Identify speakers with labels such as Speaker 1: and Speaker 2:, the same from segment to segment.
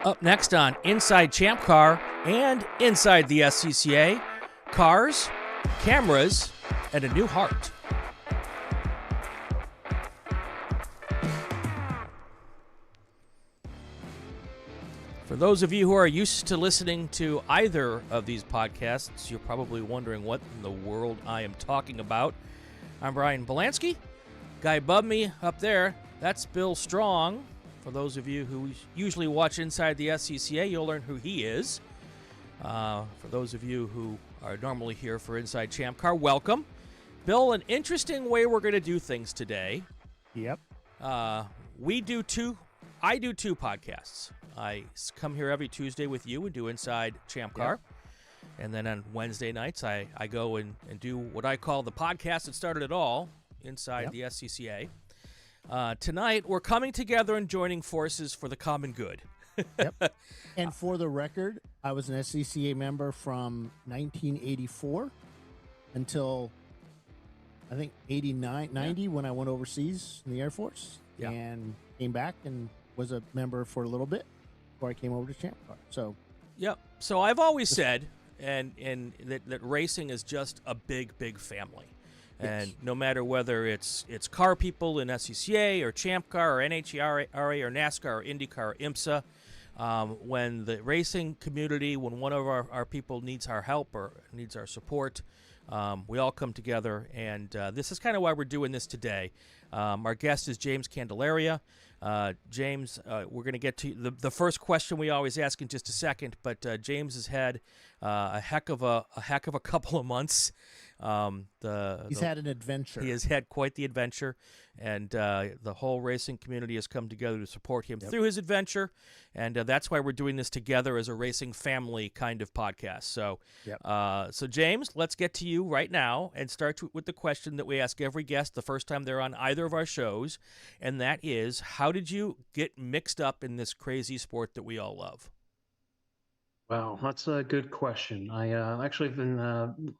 Speaker 1: Up next on Inside ChampCar and Inside the SCCA, cars, cameras, and a new heart. For those of you who are used to listening to either of these podcasts, you're probably wondering what in the world I am talking about. I'm Brian Bielanski. Guy above me up there, that's Bill Strong. For those of you who usually watch Inside the SCCA, you'll learn who he is. For those of you who are normally here for Inside ChampCar, welcome. Bill, an interesting way we're going to do things today.
Speaker 2: Yep.
Speaker 1: I do two podcasts. I come here every Tuesday with you and do Inside ChampCar.
Speaker 2: Yep.
Speaker 1: And then on Wednesday nights, I go and do what I call the podcast that started it all, Inside the SCCA. Tonight, we're coming together and joining forces for the common good.
Speaker 2: Yep. And for the record, I was an SCCA member from 1984 until, I think, 89, 90 when I went overseas in the Air Force.
Speaker 1: Yeah.
Speaker 2: And came back and was a member for a little bit before I came over to ChampCar. So,
Speaker 1: yep. So I've always said and that racing is just a big, big family. And
Speaker 2: yes.
Speaker 1: no matter whether it's car people in SCCA or ChampCar or NHRA or NASCAR or IndyCar or IMSA, when the racing community, when one of our people needs our help or needs our support, we all come together. And this is kind of why we're doing this today. Our guest is James Candelaria. James, we're going to get to the first question we always ask in just a second, but James has had a heck of a couple of months. He's
Speaker 2: had an adventure.
Speaker 1: He has had quite the adventure, and the whole racing community has come together to support him through his adventure, and that's why we're doing this together as a racing family kind of podcast. So, so James, let's get to you right now and start with the question that we ask every guest the first time they're on either of our shows, and that is, how did you get mixed up in this crazy sport that we all love?
Speaker 3: Wow, that's a good question. I actually have been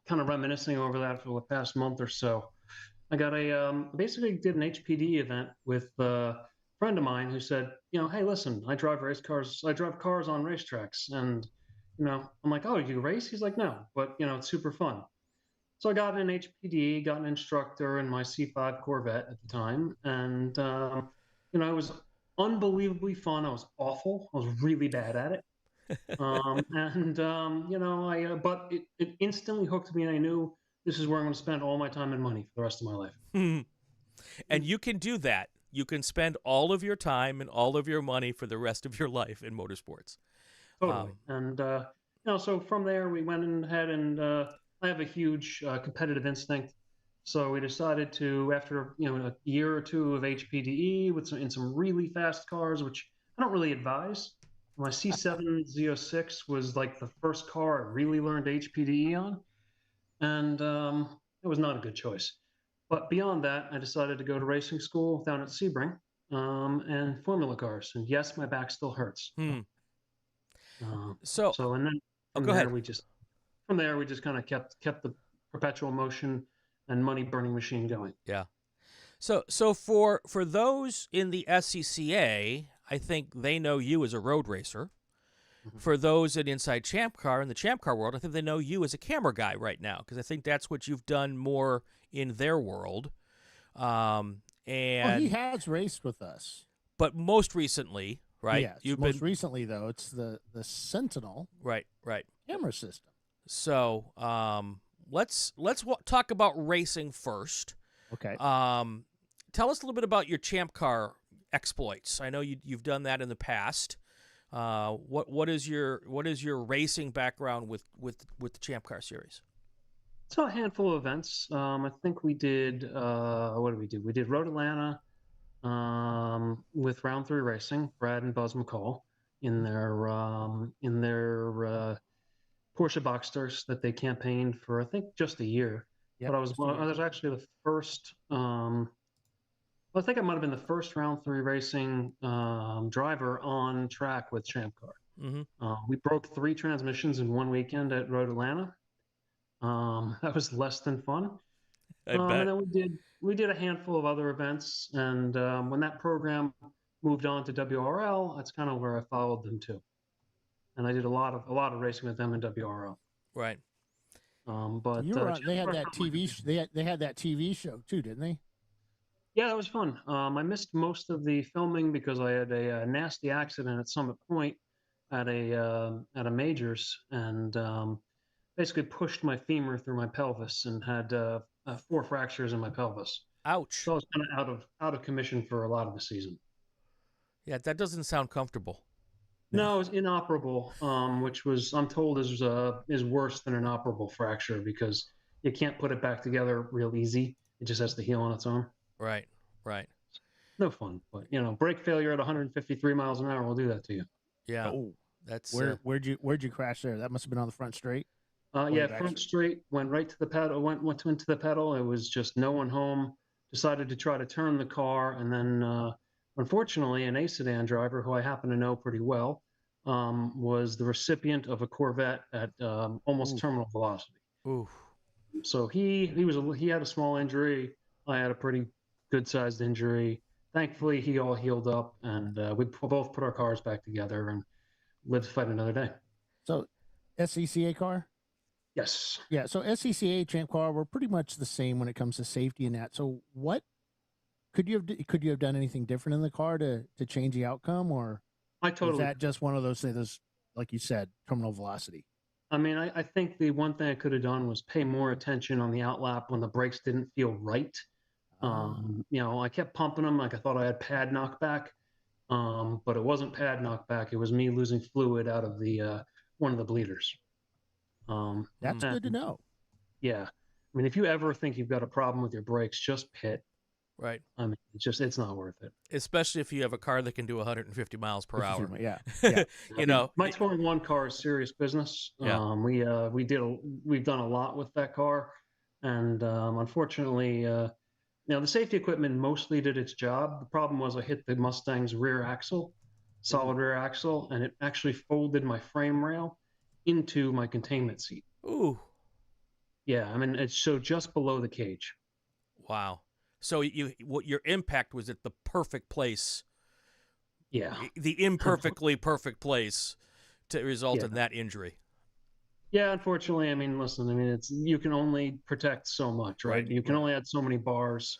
Speaker 3: kind of reminiscing over that for the past month or so. I got basically did an HPDE event with a friend of mine who said, hey, listen, I drive cars on racetracks. And, I'm like, oh, you race? He's like, no, but, it's super fun. So I got an HPDE, got an instructor in my C5 Corvette at the time. And, it was unbelievably fun. I was awful. I was really bad at it. But it instantly hooked me, and I knew this is where I'm going to spend all my time and money for the rest of my life.
Speaker 1: And you can do that. You can spend all of your time and all of your money for the rest of your life in motorsports.
Speaker 3: Totally. So from there we went ahead and I have a huge competitive instinct. So we decided to, after a year or two of HPDE in some really fast cars, which I don't really advise. My C7 Z06 was like the first car I really learned HPDE on, and it was not a good choice. But beyond that, I decided to go to racing school down at Sebring and Formula cars. And yes, my back still hurts.
Speaker 1: So
Speaker 3: and then
Speaker 1: go ahead.
Speaker 3: we just kind of kept the perpetual motion and money burning machine going.
Speaker 1: Yeah. So for those in the SCCA, I think they know you as a road racer. Mm-hmm. For those at Inside ChampCar in the ChampCar world, I think they know you as a camera guy right now, because I think that's what you've done more in their world. And
Speaker 2: he has raced with us,
Speaker 1: but most recently, right?
Speaker 2: Yes, recently though, it's the Sentinel
Speaker 1: right
Speaker 2: camera system.
Speaker 1: So let's talk about racing first.
Speaker 2: Okay.
Speaker 1: Tell us a little bit about your ChampCar exploits. I know you've done that in the past. What is your racing background with the ChampCar series?
Speaker 3: So a handful of events. I think we did. What did we do? We did Road Atlanta with Round 3 Racing. Brad and Buzz McCall in their Porsche Boxsters that they campaigned for, I think, just a year.
Speaker 2: Yep,
Speaker 3: but I was actually the first. I think I might have been the first Round 3 Racing driver on track with ChampCar.
Speaker 1: Mm-hmm.
Speaker 3: We broke 3 transmissions in one weekend at Road Atlanta. That was less than fun.
Speaker 1: I bet.
Speaker 3: And then we did a handful of other events, and when that program moved on to WRL, that's kind of where I followed them too. and I did a lot of racing with them in WRO.
Speaker 1: Right.
Speaker 3: But
Speaker 2: You were on, they had
Speaker 3: ChampCar
Speaker 2: that TV. They had that TV show too, didn't they?
Speaker 3: Yeah, that was fun. I missed most of the filming because I had a nasty accident at Summit Point at a majors, and basically pushed my femur through my pelvis and had 4 fractures in my pelvis.
Speaker 1: Ouch.
Speaker 3: So I was kind of out of commission for a lot of the season.
Speaker 1: Yeah, that doesn't sound comfortable.
Speaker 3: No, it was inoperable, which was I'm told is worse than an operable fracture because you can't put it back together real easy. It just has to heal on its own.
Speaker 1: Right. Right.
Speaker 3: No fun, but brake failure at 153 miles an hour will do that to you.
Speaker 1: Yeah.
Speaker 2: Oh,
Speaker 1: That's
Speaker 2: where'd you crash there? That must have been on the front straight.
Speaker 3: Yeah, front straight, went right to the pedal, went into the pedal. It was just no one home. Decided to try to turn the car, and then unfortunately, an A sedan driver who I happen to know pretty well was the recipient of a Corvette at almost terminal velocity.
Speaker 1: ooh.
Speaker 3: So he had a small injury. I had a pretty good sized injury. Thankfully, he all healed up, and we both put our cars back together and lived to fight another day.
Speaker 2: So, SCCA car.
Speaker 3: Yes.
Speaker 2: Yeah. So SCCA, ChampCar, we're pretty much the same when it comes to safety and that. So, what could you have done anything different in the car to change the outcome, or was that just one of those things, like you said, terminal velocity?
Speaker 3: I mean, I think the one thing I could have done was pay more attention on the outlap when the brakes didn't feel right. I kept pumping them like I thought I had pad knockback, but it wasn't pad knockback. It was me losing fluid out of the one of the bleeders.
Speaker 2: That's good to know.
Speaker 3: Yeah, I mean, if you ever think you've got a problem with your brakes, just pit.
Speaker 1: Right.
Speaker 3: I mean, it's not worth it.
Speaker 1: Especially if you have a car that can do 150 miles per hour.
Speaker 2: Yeah.
Speaker 3: My 21 car is serious business.
Speaker 1: Yeah.
Speaker 3: We've done a lot with that car, and unfortunately, the safety equipment mostly did its job. The problem was I hit the Mustang's rear axle, solid rear axle, and it actually folded my frame rail into my containment seat.
Speaker 1: Ooh.
Speaker 3: Yeah, I mean, it's so just below the cage.
Speaker 1: Wow. So your impact was at the perfect place.
Speaker 3: Yeah.
Speaker 1: The imperfectly perfect place to result in that injury.
Speaker 3: Yeah, unfortunately, I mean, listen, I mean, you can only protect so much, right? You can only add so many bars.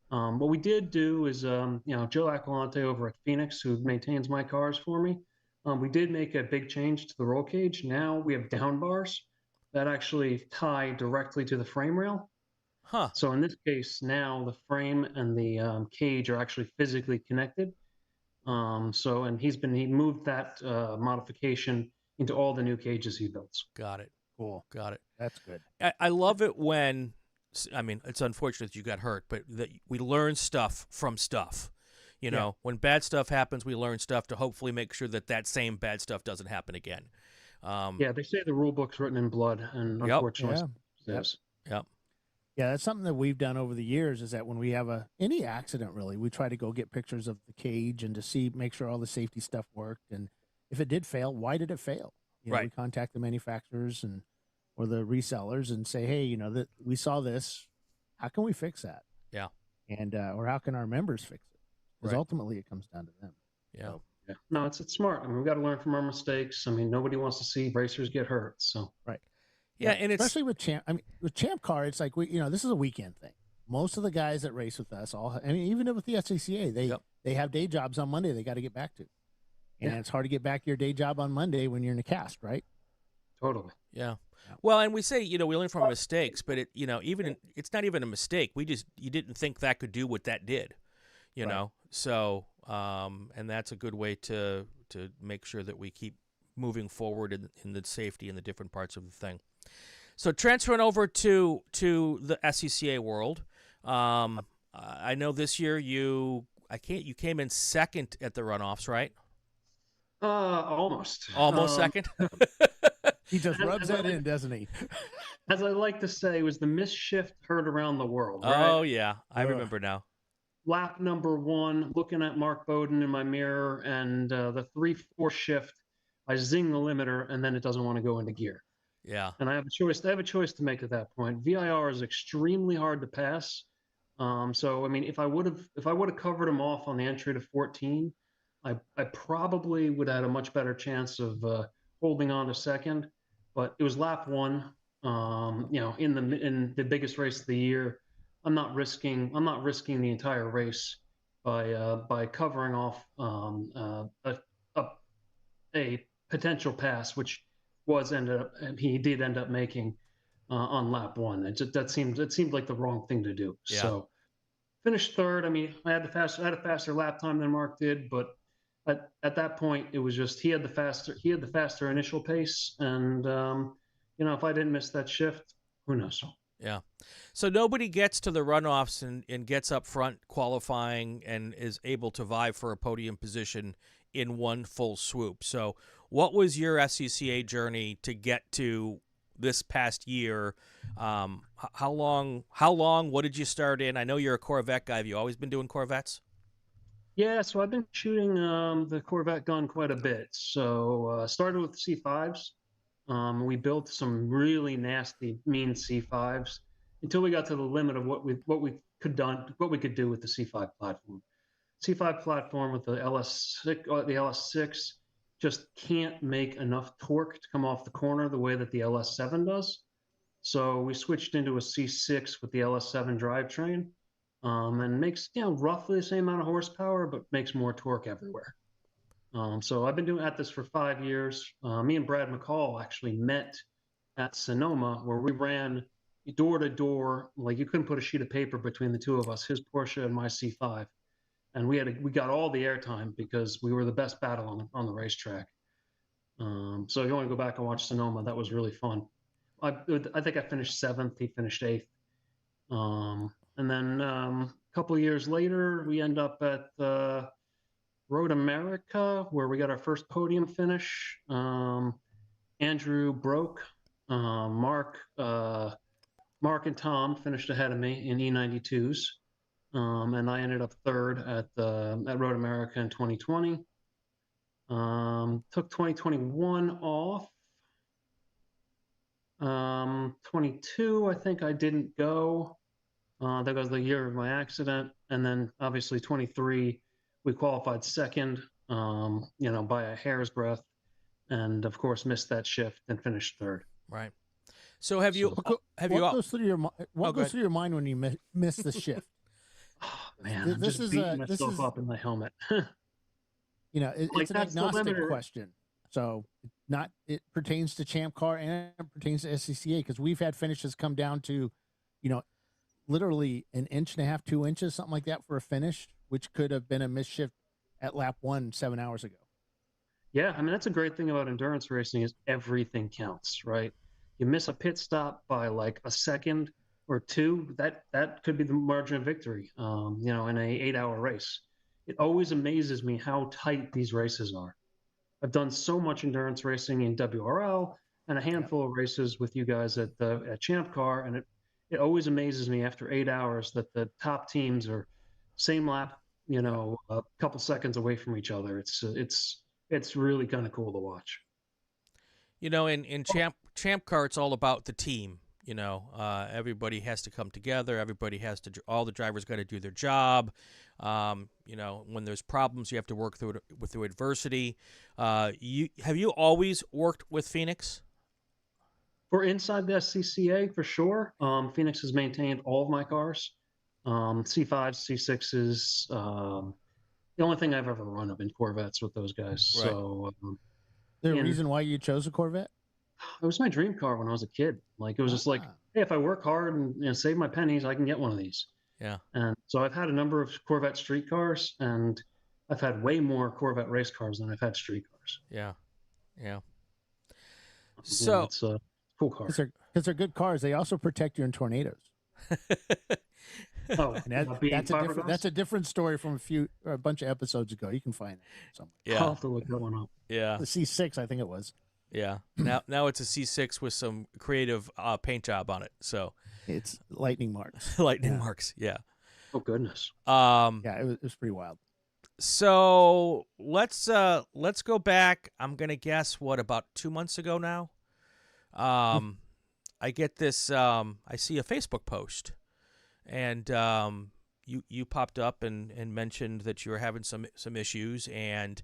Speaker 3: What we did do is, Joe Acalante over at Phoenix, who maintains my cars for me, we did make a big change to the roll cage. Now we have down bars that actually tie directly to the frame rail.
Speaker 1: Huh.
Speaker 3: So in this case, now the frame and the cage are actually physically connected. And he moved that modification into all the new cages he builds.
Speaker 1: Got it.
Speaker 2: Cool.
Speaker 1: Got it.
Speaker 2: That's good.
Speaker 1: I love it when, I mean, it's unfortunate that you got hurt, but that we learn stuff from stuff. When bad stuff happens, we learn stuff to hopefully make sure that same bad stuff doesn't happen again.
Speaker 3: They say the rule book's written in blood, and unfortunately, yes.
Speaker 1: Yep.
Speaker 2: Yeah, that's something that we've done over the years, is that when we have any accident, really, we try to go get pictures of the cage and to make sure all the safety stuff worked. And if it did fail, why did it fail? We contact the manufacturers or the resellers and say, hey, that we saw this. How can we fix that?
Speaker 1: Yeah.
Speaker 2: And or how can our members fix it? Because ultimately it comes down to them.
Speaker 1: Yeah.
Speaker 2: So,
Speaker 3: yeah. No, it's smart. I mean, we've got to learn from our mistakes. I mean, nobody wants to see racers get hurt. So
Speaker 2: right.
Speaker 1: Yeah, and
Speaker 2: especially with ChampCar, it's like this is a weekend thing. Most of the guys that race with us, even with the SCCA, they have day jobs on Monday they got to get back to, and it's hard to get back to your day job on Monday when you're in a cast, right?
Speaker 3: Totally.
Speaker 1: Yeah. Well, and we say we learn from mistakes, but it's not even a mistake. You didn't think that could do what that did, know. So and that's a good way to make sure that we keep moving forward in the safety in the different parts of the thing. So transferring over to the SCCA world, I know this year you came in second at the runoffs, right?
Speaker 3: Almost.
Speaker 1: Almost second.
Speaker 2: He just rubs that in, doesn't he?
Speaker 3: As I like to say, it was the misshift heard around the world. Right?
Speaker 1: Oh yeah, I remember now.
Speaker 3: Lap number 1, looking at Mark Bowden in my mirror, and the 3-4 shift, I zing the limiter, and then it doesn't want to go into gear.
Speaker 1: Yeah.
Speaker 3: And I have a choice to make at that point. VIR is extremely hard to pass. So I mean, if I would have covered him off on the entry to 14, I probably would have had a much better chance of holding on to second, but it was lap one. In the biggest race of the year, I'm not risking the entire race by covering off a, a potential pass, which he did end up making on lap one. That seemed like the wrong thing to do.
Speaker 1: Yeah.
Speaker 3: So finished third. I mean, I had a faster lap time than Mark did, but at that point, it was just he had the faster initial pace, and if I didn't miss that shift, who knows?
Speaker 1: Yeah. So nobody gets to the runoffs and gets up front qualifying and is able to vie for a podium position in one full swoop. So what was your SCCA journey to get to this past year? How long, what did you start in? I know you're a Corvette guy. Have you always been doing Corvettes?
Speaker 3: Yeah, so I've been shooting the Corvette gun quite a bit. So started with C5s. We built some really nasty, mean C5s until we got to the limit of what we could do with the C5 platform. C5 platform with the LS6 just can't make enough torque to come off the corner the way that the LS7 does. So we switched into a C6 with the LS7 drivetrain, and makes roughly the same amount of horsepower, but makes more torque everywhere. So I've been doing at this for 5 years. Me and Brad McCall actually met at Sonoma, where we ran door to door. Like, you couldn't put a sheet of paper between the two of us, his Porsche and my C5. And we got all the airtime because we were the best battle on the racetrack. So if you want to go back and watch Sonoma, that was really fun. I think I finished 7th. He finished 8th. And then a couple of years later, we end up at Road America, where we got our first podium finish. Andrew broke. Mark and Tom finished ahead of me in E92s, and I ended up third at Road America in 2020. Took 2021 off. 22, I think I didn't go. That was the year of my accident, and then obviously 23, we qualified second, by a hair's breadth, and of course missed that shift and finished third.
Speaker 1: Right. So have you
Speaker 2: what goes through your mind when you miss the shift?
Speaker 3: Oh, man, I'm just beating myself up in my helmet.
Speaker 2: It's an agnostic question. So it pertains to ChampCar and it pertains to SCCA, because we've had finishes come down to, literally an inch and a half, 2 inches, something like that for a finish, which could have been a misshift at lap 1 7 hours ago.
Speaker 3: Yeah, I mean, that's a great thing about endurance racing is everything counts, right? You miss a pit stop by like a second or two, that could be the margin of victory, in a 8-hour race. It always amazes me how tight these races are. I've done so much endurance racing in WRL and a handful of races with you guys at ChampCar, and it always amazes me after 8 hours that the top teams are same lap, a couple seconds away from each other. It's really kind of cool to watch.
Speaker 1: In ChampCar, it's all about the team. Everybody has to come together. All the drivers got to do their job. When there's problems, you have to work through adversity. Have you always worked with Phoenix?
Speaker 3: For inside the SCCA, for sure. Phoenix has maintained all of my cars. C5s, C6s. The only thing I've ever run have been Corvettes with those guys. Right. So,
Speaker 2: the reason why you chose a Corvette?
Speaker 3: It was my dream car when I was a kid. Like, it was just like, hey, if I work hard and save my pennies, I can get one of these.
Speaker 1: Yeah. And
Speaker 3: so I've had a number of Corvette street cars, and I've had way more Corvette race cars than I've had street cars.
Speaker 1: Yeah. So
Speaker 3: it's a cool car.
Speaker 2: Because they're good cars. They also protect you in tornadoes. That's a different story from a bunch of episodes ago. You can find it somewhere.
Speaker 1: Yeah.
Speaker 3: I'll have to look that one up.
Speaker 1: Yeah.
Speaker 2: The C6, I think it was.
Speaker 1: Yeah. Now it's a C6 with some creative paint job on it. So
Speaker 2: it's lightning marks.
Speaker 1: Marks. Yeah.
Speaker 3: Oh goodness.
Speaker 2: It was pretty wild.
Speaker 1: So let's go back. I'm gonna guess about 2 months ago now. I get this. I see a Facebook post, and you popped up and mentioned that you were having some issues, and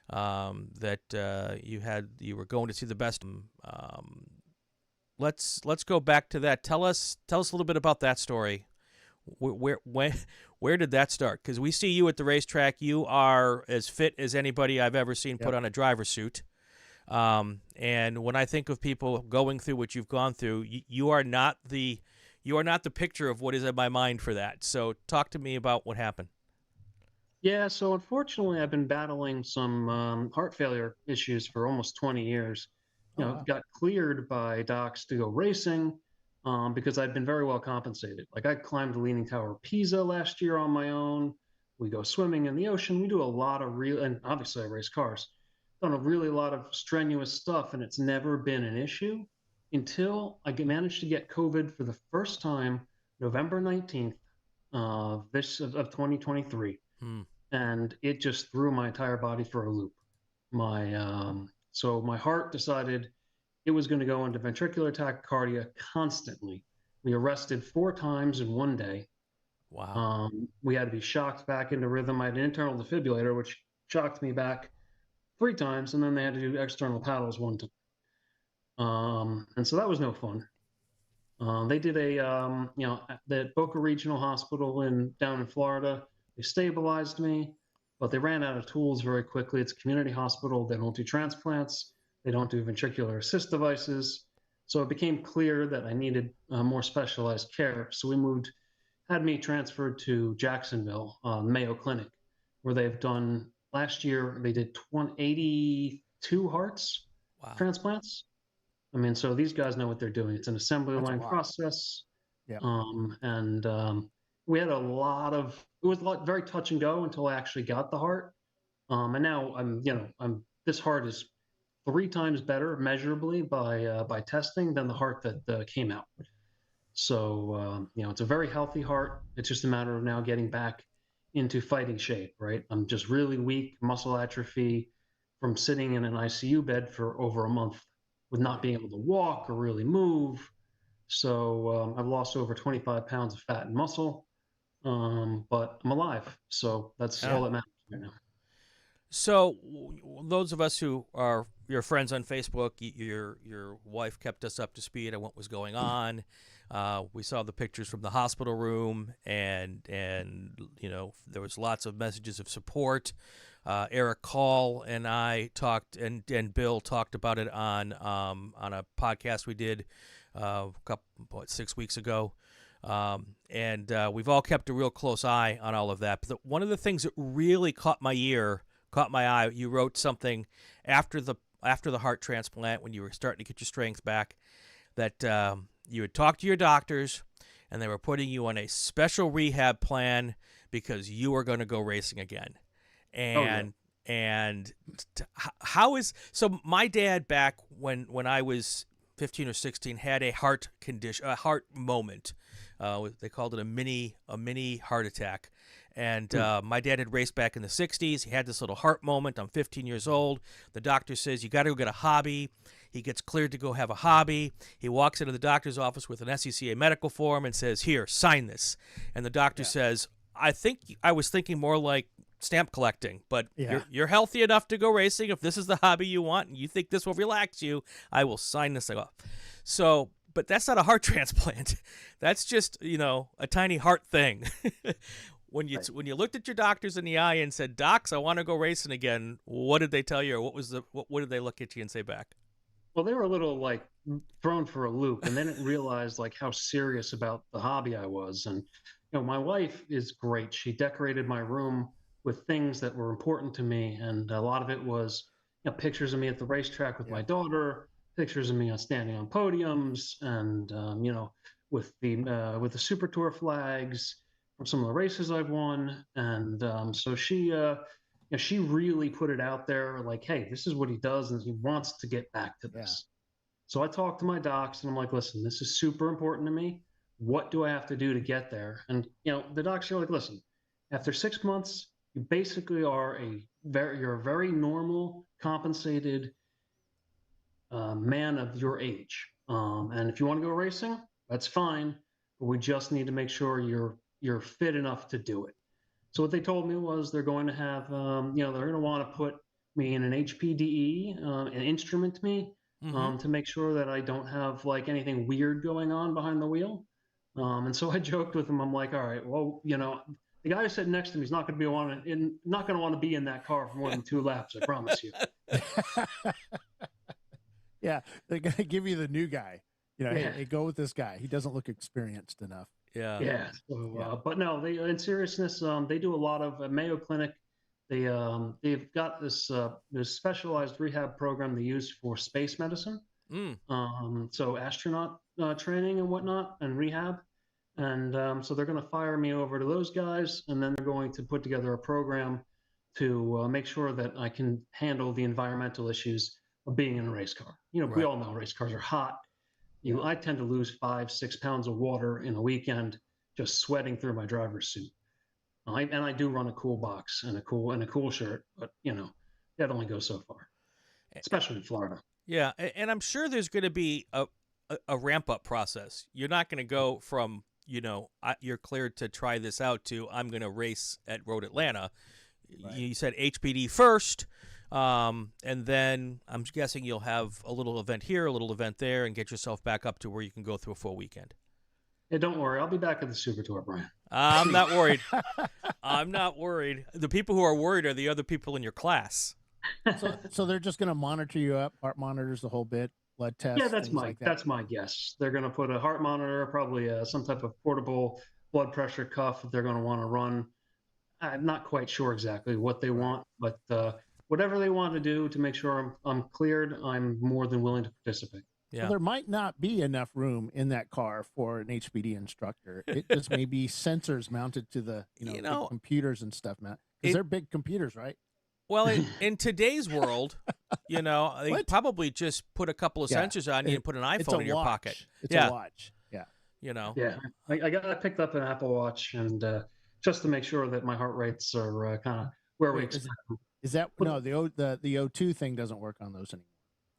Speaker 1: that you were going to see the best. Let's go back to that. Tell us a little bit about that story. Where did that start? Because we see you at the racetrack. You are as fit as anybody I've ever seen put on a driver's suit. And when I think of people going through what you've gone through, you are not the picture of what is in my mind for that. So talk to me about what happened.
Speaker 3: Yeah, so unfortunately, I've been battling some heart failure issues for almost 20 years.
Speaker 2: Oh, wow.
Speaker 3: Got cleared by docs to go racing because I'd been very well compensated. Like I climbed the Leaning Tower of Pisa last year on my own. We go swimming in the ocean. We do a lot of and obviously I race cars. Done a really lot of strenuous stuff, and it's never been an issue until I managed to get COVID for the first time, November 19th of 2023. And it just threw my entire body for a loop. So my heart decided it was going to go into ventricular tachycardia constantly. We arrested 4 times in one day.
Speaker 1: Wow.
Speaker 3: We had to be shocked back into rhythm. I had an internal defibrillator, which shocked me back 3 times, and then they had to do external paddles 1 time. And so that was no fun. They did the Boca Regional Hospital down in Florida. They stabilized me, but they ran out of tools very quickly. It's a community hospital. They don't do transplants. They don't do ventricular assist devices. So it became clear that I needed more specialized care. So had me transferred to Jacksonville, Mayo Clinic, where last year, they did 82 hearts transplants. I mean, so these guys know what they're doing. It's an assembly line process.
Speaker 2: Yeah.
Speaker 3: We had it was very touch and go until I actually got the heart. And now this heart is 3 times better measurably by testing than the heart that came out. So, it's a very healthy heart. It's just a matter of now getting back into fighting shape, right? I'm just really weak, muscle atrophy from sitting in an ICU bed for over a month with not being able to walk or really move. So I've lost over 25 pounds of fat and muscle, but I'm alive. So that's all that matters right now.
Speaker 1: So those of us who are your friends on Facebook, your wife kept us up to speed on what was going on. We saw the pictures from the hospital room, and there was lots of messages of support. Eric Kaul and I talked, and Bill talked about it on a podcast we did 6 weeks ago. And we've all kept a real close eye on all of that. But one of the things that really caught my eye, you wrote something after the heart transplant when you were starting to get your strength back, that you had talked to your doctors and they were putting you on a special rehab plan because you were going to go racing again. And so my dad, back when I was 15 or 16, had a heart moment. They called it a mini heart attack. And my dad had raced back in the 60s. He had this little heart moment. I'm 15 years old. The doctor says, you got to go get a hobby. He gets cleared to go have a hobby. He walks into the doctor's office with an SCCA medical form and says, here, sign this. And the doctor says, I was thinking more like stamp collecting, but you're healthy enough to go racing. If this is the hobby you want and you think this will relax you, I will sign this off. So, but that's not a heart transplant. That's just, a tiny heart thing. When you looked at your doctors in the eye and said, "Docs, I want to go racing again," what did they tell you, or what did they look at you and say back?
Speaker 3: Well, they were a little thrown for a loop, and they didn't realize how serious about the hobby I was. And my wife is great. She decorated my room with things that were important to me, and a lot of it was pictures of me at the racetrack with my daughter, pictures of me standing on podiums, and with the Super Tour flags from some of the races I've won. And so she really put it out there hey, this is what he does, and he wants to get back to this. So I talked to my docs, and I'm like, listen, this is super important to me. What do I have to do to get there? And the docs are like, listen, after 6 months, you basically are you're a very normal, compensated man of your age. And if you want to go racing, that's fine, but we just need to make sure you're fit enough to do it. So what they told me was they're going to have, they're going to want to put me in an HPDE, and instrument me
Speaker 1: Mm-hmm.
Speaker 3: to make sure that I don't have like anything weird going on behind the wheel. And so I joked with him. I'm like, all right, well, the guy who's sitting next to me is not going to not going to want to be in that car for more than 2 laps. I promise you.
Speaker 2: Yeah, they're gonna give you the new guy.
Speaker 3: Yeah.
Speaker 2: Hey, go with this guy. He doesn't look experienced enough.
Speaker 1: Yeah.
Speaker 3: Yeah. So,
Speaker 2: Yeah.
Speaker 3: but no, they in seriousness, they do a lot of Mayo Clinic. They've got this specialized rehab program they use for space medicine.
Speaker 1: Mm.
Speaker 3: So astronaut training and whatnot and rehab. And so they're going to fire me over to those guys, and then they're going to put together a program to make sure that I can handle the environmental issues of being in a race car. We
Speaker 1: Right.
Speaker 3: all know race cars are hot.
Speaker 2: Yeah.
Speaker 3: I tend to lose 5-6 pounds of water in a weekend just sweating through my driver's suit. And I do run a cool box and a cool shirt, but that only goes so far, especially in Florida.
Speaker 1: Yeah, and I'm sure there's going to be a ramp up process. You're not going to go from you're cleared to try this out to I'm going to race at Road Atlanta.
Speaker 2: Right.
Speaker 1: You said HPD first, and then I'm guessing you'll have a little event here, a little event there, and get yourself back up to where you can go through a full weekend.
Speaker 3: Hey, don't worry, I'll be back at the Super Tour, Brian.
Speaker 1: I'm not worried. I'm not worried. The people who are worried are the other people in your class.
Speaker 2: So they're just going to monitor you up, heart monitors, the whole bit, blood tests.
Speaker 3: Yeah, that's
Speaker 2: like that.
Speaker 3: That's my guess. They're going to put a heart monitor, probably some type of portable blood pressure cuff that they're going to want to run. I'm not quite sure exactly what they want, but whatever they want to do to make sure I'm cleared, I'm more than willing to participate.
Speaker 1: Yeah.
Speaker 2: Well, there might not be enough room in that car for an HPD instructor. It just may be sensors mounted to the big computers and stuff, Matt. Because they're big computers, right?
Speaker 1: Well, in today's world, they probably just put a couple of sensors on you and put an iPhone in your pocket.
Speaker 2: It's a watch. Yeah.
Speaker 3: Yeah, I picked up an Apple Watch and just to make sure that my heart rates are kind of where we expect them.
Speaker 2: Is that no? The O2 thing doesn't work on those anymore.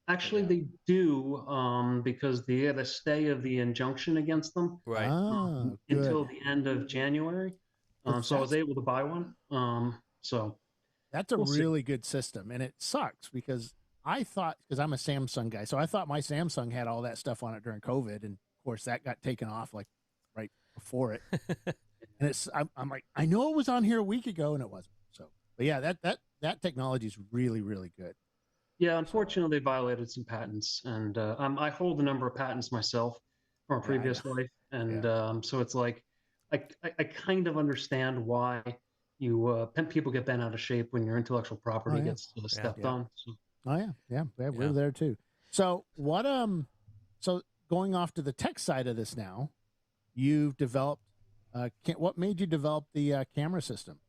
Speaker 3: Actually, they do because they had a stay of the injunction against them until the end of January. So I was able to buy one. So
Speaker 2: that's a really good system, and it sucks because I thought, because I'm a Samsung guy, so I thought my Samsung had all that stuff on it during COVID, and of course that got taken off like right before it. And I'm like, I know it was on here a week ago, and it wasn't. So, but yeah, that technology is really, really good.
Speaker 3: Yeah, unfortunately, they violated some patents, and I hold a number of patents myself from a previous life, and so it's like I kind of understand why people get bent out of shape when your intellectual property gets stepped on. So.
Speaker 2: Oh yeah, we're there too. So what so going off to the tech side of this now, you've developed. What made you develop the camera system?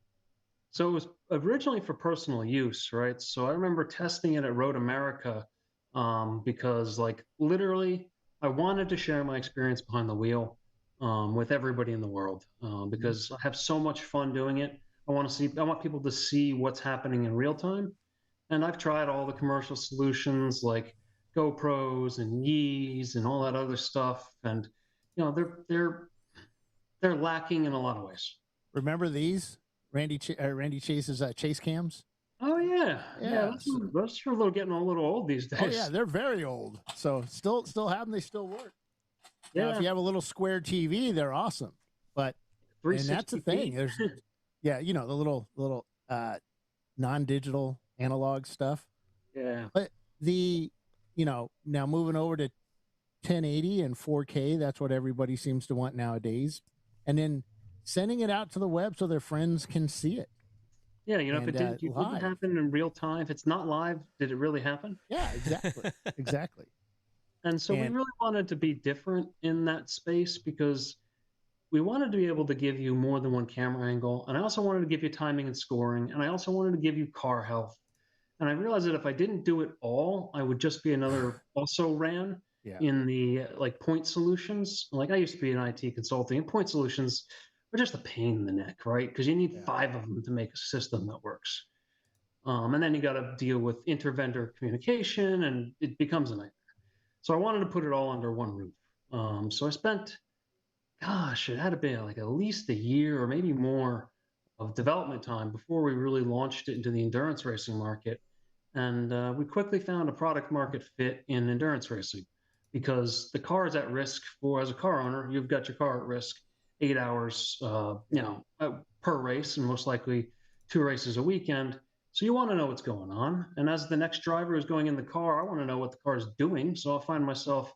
Speaker 3: So it was originally for personal use, right? So I remember testing it at Road America because, like, literally, I wanted to share my experience behind the wheel with everybody in the world because I have so much fun doing it. I want people to see what's happening in real time. And I've tried all the commercial solutions like GoPros and Yees and all that other stuff, and they're lacking in a lot of ways.
Speaker 2: Remember these? Randy Chase's Chase cams.
Speaker 3: Oh yeah. Those are getting a little old these days.
Speaker 2: Oh yeah, they're very old. So still have them. They still work. Yeah. Now, if you have a little square TV, they're awesome. But and that's the thing. There's the little non-digital analog stuff.
Speaker 3: Yeah.
Speaker 2: But now moving over to 1080 and 4K, that's what everybody seems to want nowadays. And then sending it out to the web so their friends can see it.
Speaker 3: Yeah, if it didn't happen in real time, if it's not live, did it really happen?
Speaker 2: Yeah, exactly.
Speaker 3: And so we really wanted to be different in that space because we wanted to be able to give you more than one camera angle. And I also wanted to give you timing and scoring. And I also wanted to give you car health. And I realized that if I didn't do it all, I would just be another also ran in the point solutions. Like I used to be in IT consulting, and point solutions are just a pain in the neck, right? Because you need 5 of them to make a system that works. And then you got to deal with inter-vendor communication, and it becomes a nightmare. So I wanted to put it all under one roof. So I spent, it had to be like at least a year or maybe more of development time before we really launched it into the endurance racing market. And we quickly found a product market fit in endurance racing because the car is at risk for, as a car owner, you've got your car at risk 8 hours, per race, and most likely 2 races a weekend. So you want to know what's going on. And as the next driver is going in the car, I want to know what the car is doing. So I'll find myself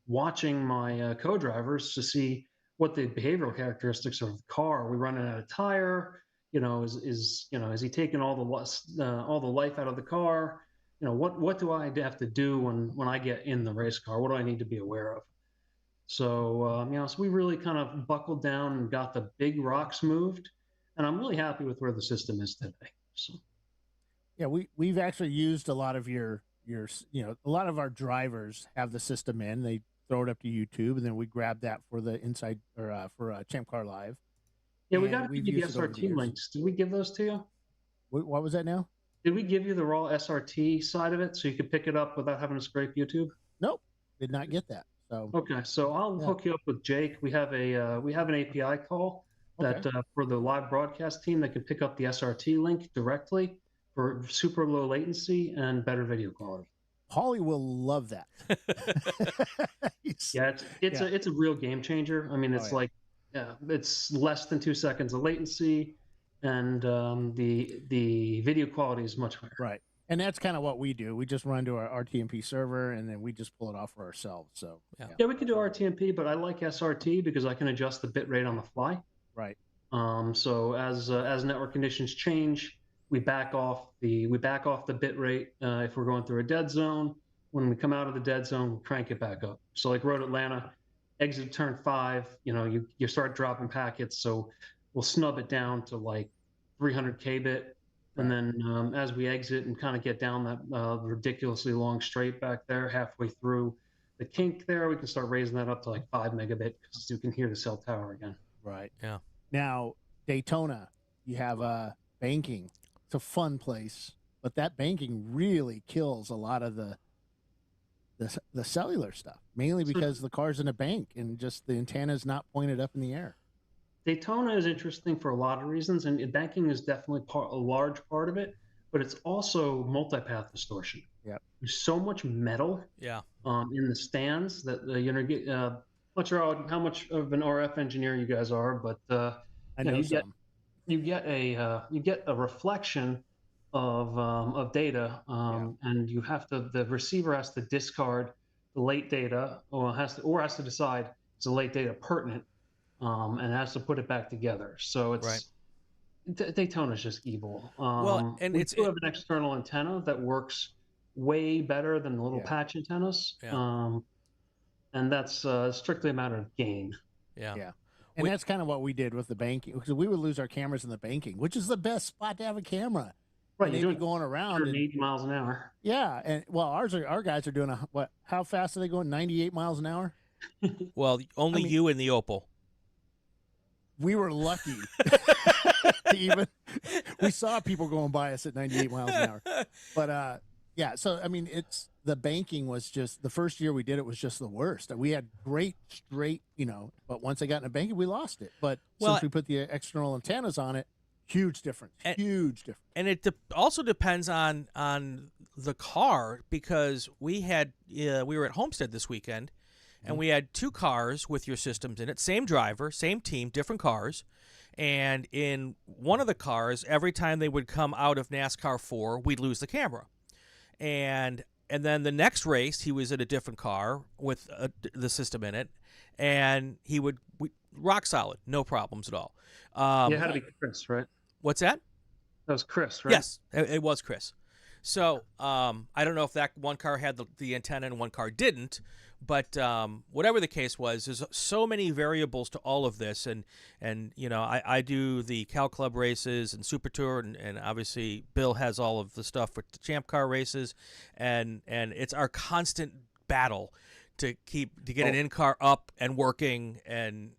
Speaker 3: watching my co-drivers to see what the behavioral characteristics of the car. Are we running out of tire? Is he taking all the life out of the car? What do I have to do when I get in the race car? What do I need to be aware of? So we really kind of buckled down and got the big rocks moved, and I'm really happy with where the system is today. So
Speaker 2: Yeah, we've actually used a lot of a lot of our drivers have the system in. They throw it up to YouTube, and then we grab that for the inside or for ChampCar Live.
Speaker 3: yeah, we
Speaker 2: And
Speaker 3: got to
Speaker 2: we've
Speaker 3: give you the
Speaker 2: used it over the
Speaker 3: SRT
Speaker 2: years.
Speaker 3: links. Did we give those to you?
Speaker 2: What was that now?
Speaker 3: Did we give you the raw SRT side of it so you could pick it up without having to scrape YouTube?
Speaker 2: Nope, did not get that. So
Speaker 3: Okay, so I'll hook you up with Jake. We have an API call that for the live broadcast team that can pick up the SRT link directly for super low latency and better video quality.
Speaker 2: Paulie will love that.
Speaker 3: Yeah, it's a real game changer. I mean, it's it's less than 2 seconds of latency, and the video quality is much higher.
Speaker 2: Right. And that's kind of what we do. We just run to our RTMP server, and then we just pull it off for ourselves. So
Speaker 3: yeah, we can do RTMP, but I like SRT because I can adjust the bit rate on the fly.
Speaker 2: Right.
Speaker 3: So as network conditions change, we back off the bit rate if we're going through a dead zone. When we come out of the dead zone, we crank it back up. So like Road Atlanta, exit turn 5, you start dropping packets. So we'll snub it down to like 300 kbit. And then as we exit and kind of get down that ridiculously long straight back there, halfway through the kink there, we can start raising that up to like 5 megabit because you can hear the cell tower again.
Speaker 2: Right.
Speaker 1: Yeah.
Speaker 2: Now, Daytona, you have banking. It's a fun place, but that banking really kills a lot of the cellular stuff, mainly because the car's in a bank and just the antenna is not pointed up in the air.
Speaker 3: Daytona is interesting for a lot of reasons, and banking is definitely a large part of it, but it's also multipath distortion.
Speaker 2: Yeah,
Speaker 3: there's so much metal.
Speaker 1: Yeah.
Speaker 3: In the stands that not sure how much of an RF engineer you guys are, but
Speaker 2: I know
Speaker 3: you get a reflection of data, and the receiver has to discard the late data, or has to decide is the late data pertinent. And has to put it back together. So it's Daytona's just evil.
Speaker 1: And
Speaker 3: we do have an external antenna that works way better than the little patch antennas.
Speaker 1: Yeah.
Speaker 3: And that's strictly a matter of gain.
Speaker 2: Yeah. And that's kind of what we did with the banking, because we would lose our cameras in the banking, which is the best spot to have a camera.
Speaker 3: Right,
Speaker 2: you're going around
Speaker 3: 80 miles an hour.
Speaker 2: Yeah, and our guys are doing how fast are they going? 98 miles an hour.
Speaker 1: Well, you and the Opal.
Speaker 2: We were lucky we saw people going by us at 98 miles an hour. But so I mean, it's the banking was just the first year we did it was just the worst. We had great straight, but once I got in the banking, we lost it. But since we put the external antennas on it, huge difference. Huge difference.
Speaker 1: And it also depends on the car, because we were at Homestead this weekend. And we had 2 cars with your systems in it, same driver, same team, different cars. And in one of the cars, every time they would come out of NASCAR 4, we'd lose the camera. And then the next race, he was in a different car with the system in it, and he would rock solid, no problems at all.
Speaker 3: It had to be Chris, right?
Speaker 1: What's that?
Speaker 3: That was Chris, right?
Speaker 1: Yes, it was Chris. So I don't know if that one car had the antenna and one car didn't, but whatever the case was, there's so many variables to all of this, and I do the Cal Club races and Super Tour, and obviously Bill has all of the stuff for the ChampCar races, and it's our constant battle to get an in-car up and working, and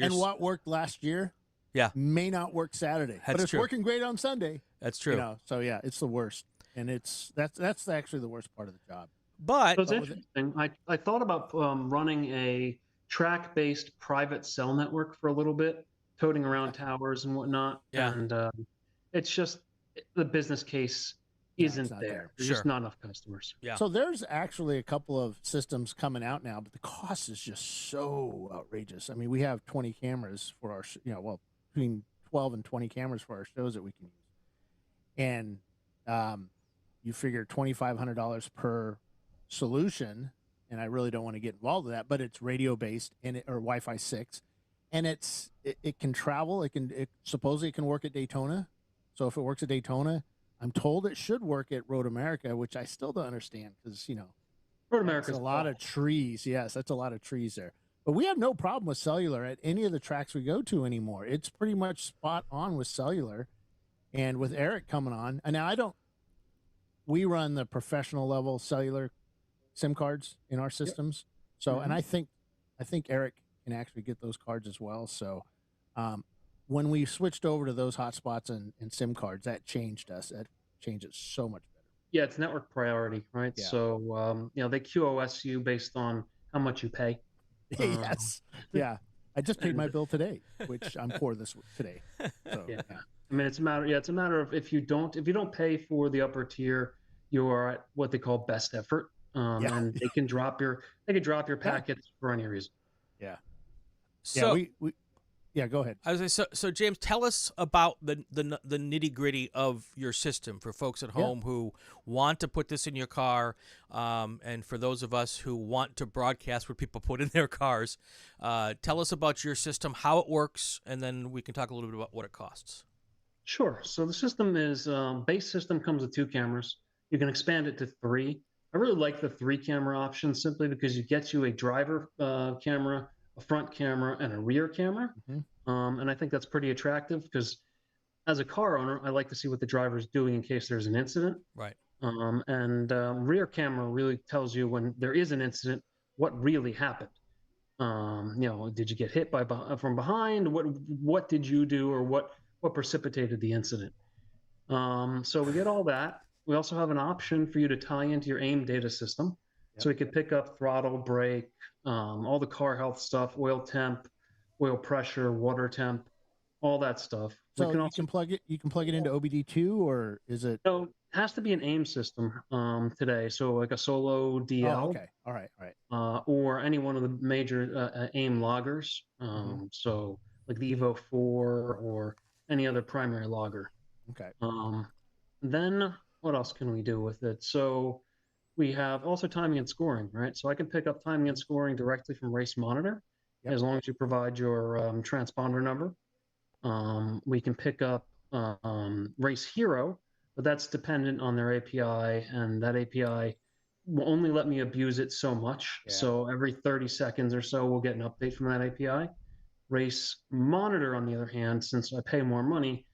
Speaker 2: what worked last year may not work Saturday, but it's working great on Sunday.
Speaker 1: That's true.
Speaker 2: So yeah, it's the worst. And that's actually the worst part of the job.
Speaker 1: But
Speaker 3: it's interesting. I thought about running a track-based private cell network for a little bit, toting around towers and whatnot.
Speaker 1: Yeah.
Speaker 3: And it's just the business case isn't
Speaker 2: not
Speaker 3: there.
Speaker 2: there.
Speaker 3: There's
Speaker 1: Sure.
Speaker 3: just not enough customers.
Speaker 1: Yeah.
Speaker 2: So there's actually a couple of systems coming out now, but the cost is just so outrageous. I mean, we have 20 cameras for our, between 12 and 20 cameras for our shows that we can use. And you figure $2,500 per solution, and I really don't want to get involved with that, but it's radio based and or Wi-Fi 6, and it can travel. It supposedly it can work at Daytona. So if it works at Daytona, I'm told it should work at Road America, which I still don't understand because
Speaker 3: Road
Speaker 2: that's
Speaker 3: America's
Speaker 2: a lot of trees. Yes, that's a lot of trees there. But we have no problem with cellular at any of the tracks we go to anymore. It's pretty much spot on with cellular. And with Eric coming on, and now we run the professional level cellular SIM cards in our systems. So, and I think Eric can actually get those cards as well. So, when we switched over to those hotspots and SIM cards, that changed us. That changed it so much better.
Speaker 3: Yeah, it's network priority, right?
Speaker 2: Yeah.
Speaker 3: So, they QoS you based on how much you pay.
Speaker 2: Yes. Yeah. I just paid my bill today, which I'm poor today. So,
Speaker 3: yeah. I mean, it's a matter of if you don't pay for the upper tier, you are at what they call best effort, and they can drop your packets for any reason.
Speaker 2: Yeah.
Speaker 1: So
Speaker 2: go ahead.
Speaker 1: I was gonna say, so James, tell us about the nitty gritty of your system for folks at home who want to put this in your car, and for those of us who want to broadcast what people put in their cars. Tell us about your system, how it works, and then we can talk a little bit about what it costs.
Speaker 3: Sure. So the system is base system comes with 2 cameras. You can expand it to 3. I really like the 3 camera option simply because it gets you a driver camera, a front camera, and a rear camera.
Speaker 2: Mm-hmm.
Speaker 3: And I think that's pretty attractive because as a car owner, I like to see what the driver is doing in case there's an incident.
Speaker 1: Right.
Speaker 3: Rear camera really tells you when there is an incident, what really happened. Did you get hit from behind? What did you do, or what precipitated the incident? So we get all that. We also have an option for you to tie into your AIM data system. Yep. So we could pick up throttle, brake, all the car health stuff, oil temp, oil pressure, water temp, all that stuff.
Speaker 2: So you can plug it into OBD2, or is it?
Speaker 3: No, it has to be an AIM system today. So like a Solo DL.
Speaker 2: Oh, okay. All right.
Speaker 3: Or any one of the major AIM loggers. So like the Evo 4 or any other primary logger.
Speaker 2: Okay.
Speaker 3: Then what else can we do with it? So we have also timing and scoring, right? So I can pick up timing and scoring directly from Race Monitor, as long as you provide your transponder number. We can pick up Race Hero, but that's dependent on their API, and that API will only let me abuse it so much. Yeah. So every 30 seconds or so, we'll get an update from that API. Race Monitor, on the other hand, since I pay more money,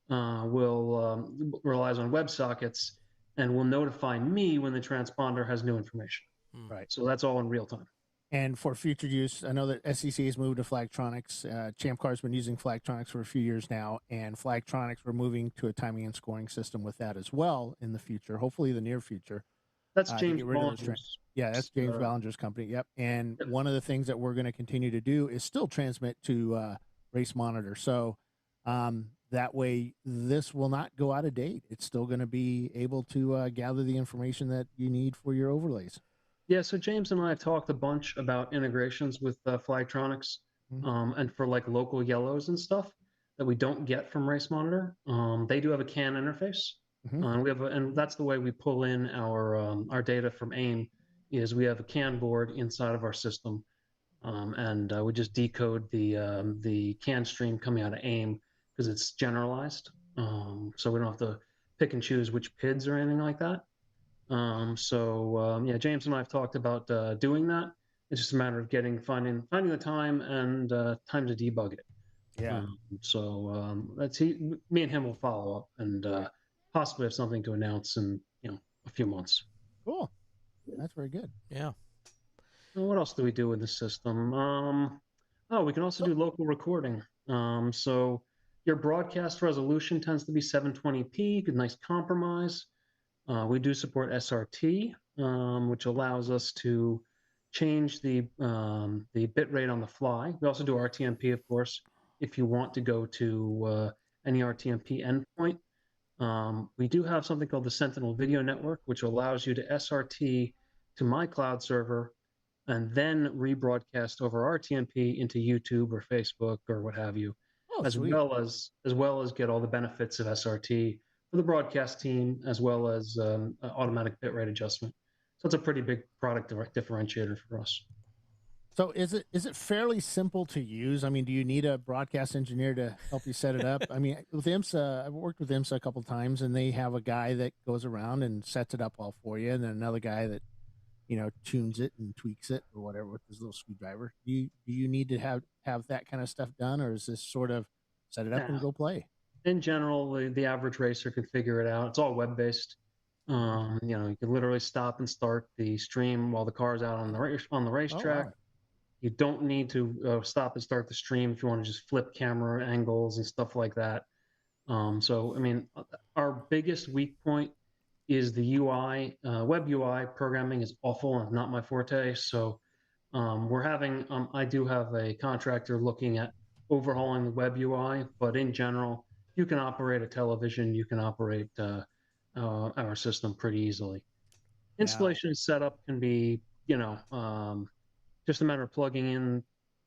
Speaker 3: relies on WebSockets and will notify me when the transponder has new information.
Speaker 2: Right.
Speaker 3: So that's all in real time.
Speaker 2: And for future use, I know that SCCA has moved to Flagtronics. ChampCar has been using Flagtronics for a few years now, and Flagtronics, we're moving to a timing and scoring system with that as well in the future, hopefully the near future.
Speaker 3: That's James Ballinger's.
Speaker 2: Yeah, that's James Ballinger's company. Yep. And one of the things that we're going to continue to do is still transmit to Race Monitor. So that way, this will not go out of date. It's still going to be able to gather the information that you need for your overlays.
Speaker 3: Yeah, so James and I have talked a bunch about integrations with Flagtronics, and for like local yellows and stuff that we don't get from Race Monitor. They do have a CAN interface. And that's the way we pull in our data from AIM. Is we have a CAN board inside of our system, and we just decode the CAN stream coming out of AIM because it's generalized, so we don't have to pick and choose which PIDs or anything like that. James and I have talked about doing that. It's just a matter of finding the time and time to debug it.
Speaker 2: Yeah.
Speaker 3: Me and him will follow up and possibly have something to announce in a few months.
Speaker 2: Cool. That's very good.
Speaker 1: Yeah.
Speaker 3: What else do we do with the system? We can also do local recording. So your broadcast resolution tends to be 720p, good, nice compromise. We do support SRT, which allows us to change the bit rate on the fly. We also do RTMP, of course, if you want to go to any RTMP endpoint. We do have something called the Sentinel Video Network, which allows you to SRT to my cloud server and then rebroadcast over RTMP into YouTube or Facebook or what have you,
Speaker 2: Oh,
Speaker 3: as
Speaker 2: sweet.
Speaker 3: well as get all the benefits of SRT for the broadcast team, as well as automatic bitrate adjustment. So it's a pretty big product differentiator for us.
Speaker 2: So is it fairly simple to use? I mean, do you need a broadcast engineer to help you set it up? I mean, with IMSA, I've worked with IMSA a couple times, and they have a guy that goes around and sets it up all for you, and then another guy that tunes it and tweaks it or whatever with his little screwdriver. Do you need to have that kind of stuff done, or is this sort of set it up and
Speaker 3: Yeah.
Speaker 2: go play?
Speaker 3: In general, the average racer can figure it out. It's all web based. You can literally stop and start the stream while the car's out on the
Speaker 2: Oh,
Speaker 3: racetrack.
Speaker 2: wow.
Speaker 3: You don't need to stop and start the stream if you want to just flip camera angles and stuff like that. So, I mean, our biggest weak point is the UI. Web UI programming is awful and not my forte. So, I do have a contractor looking at overhauling the web UI, but in general, you can operate a television, you can operate our system pretty easily.
Speaker 2: Yeah.
Speaker 3: Installation and setup can be, just a matter of plugging in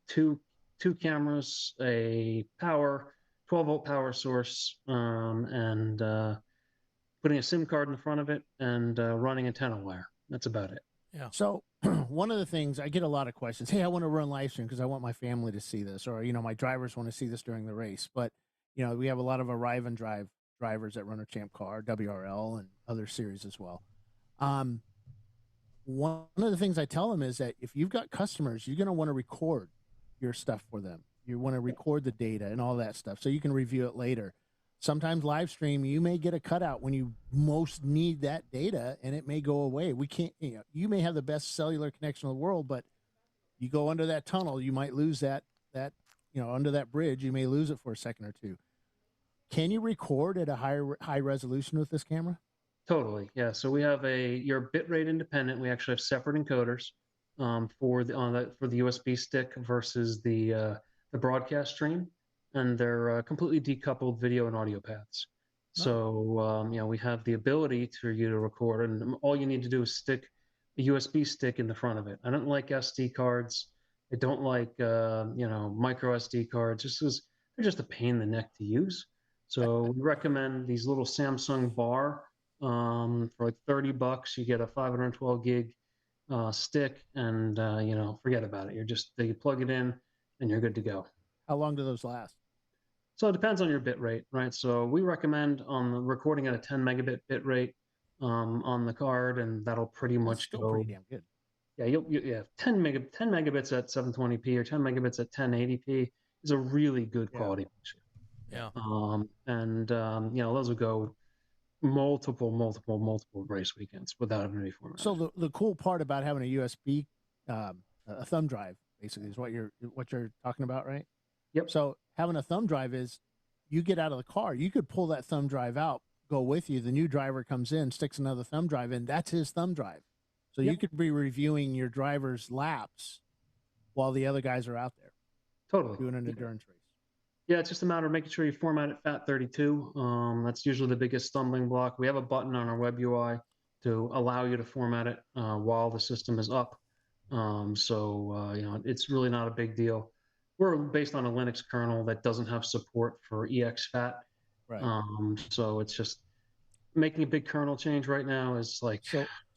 Speaker 3: two two cameras, a 12-volt power source, and putting a SIM card in front of it, and running antenna wire. That's about it.
Speaker 1: Yeah.
Speaker 2: So one of the things I get a lot of questions. Hey, I want to run live stream because I want my family to see this, or my drivers want to see this during the race. But we have a lot of Arrive and Drive drivers that run a ChampCar, WRL, and other series as well. One of the things I tell them is that if you've got customers, you're going to want to record your stuff for them. You want to record the data and all that stuff so you can review it later. Sometimes live stream, you may get a cutout when you most need that data, and it may go away. We can't, you may have the best cellular connection in the world, but you go under that tunnel, you might lose that under that bridge, you may lose it for a second or two. Can you record at a high resolution with this camera?
Speaker 3: Totally, yeah. So we have you're bitrate independent. We actually have separate encoders for the USB stick versus the broadcast stream, and they're completely decoupled video and audio paths. So we have the ability for you to record, and all you need to do is stick a USB stick in the front of it. I don't like SD cards. I don't like micro SD cards, just because they're just a pain in the neck to use. So we recommend these little Samsung bar. For like $30, you get a 512 gig stick, and forget about it. You plug it in, and you're good to go.
Speaker 2: How long do those last?
Speaker 3: So it depends on your bit rate, right? So we recommend on the recording at a 10 megabit bit rate on the card, and that'll pretty much
Speaker 2: still
Speaker 3: go.
Speaker 2: Pretty damn good.
Speaker 3: Yeah, 10 megabits at 720p or 10 megabits at 1080p is a really good quality picture.
Speaker 1: Yeah.
Speaker 3: Those will go multiple race weekends without having to be formatted.
Speaker 2: So the cool part about having a USB, a thumb drive, basically, is what you're talking about, right?
Speaker 3: Yep.
Speaker 2: So having a thumb drive is, you get out of the car, you could pull that thumb drive out, go with you. The new driver comes in, sticks another thumb drive in. That's his thumb drive. So you could be reviewing your driver's laps while the other guys are out there.
Speaker 3: Totally.
Speaker 2: Doing an endurance race.
Speaker 3: Yeah, it's just a matter of making sure you format it FAT32. That's usually the biggest stumbling block. We have a button on our web UI to allow you to format it while the system is up. It's really not a big deal. We're based on a Linux kernel that doesn't have support for exFAT.
Speaker 2: Right.
Speaker 3: So it's just making a big kernel change right now is like.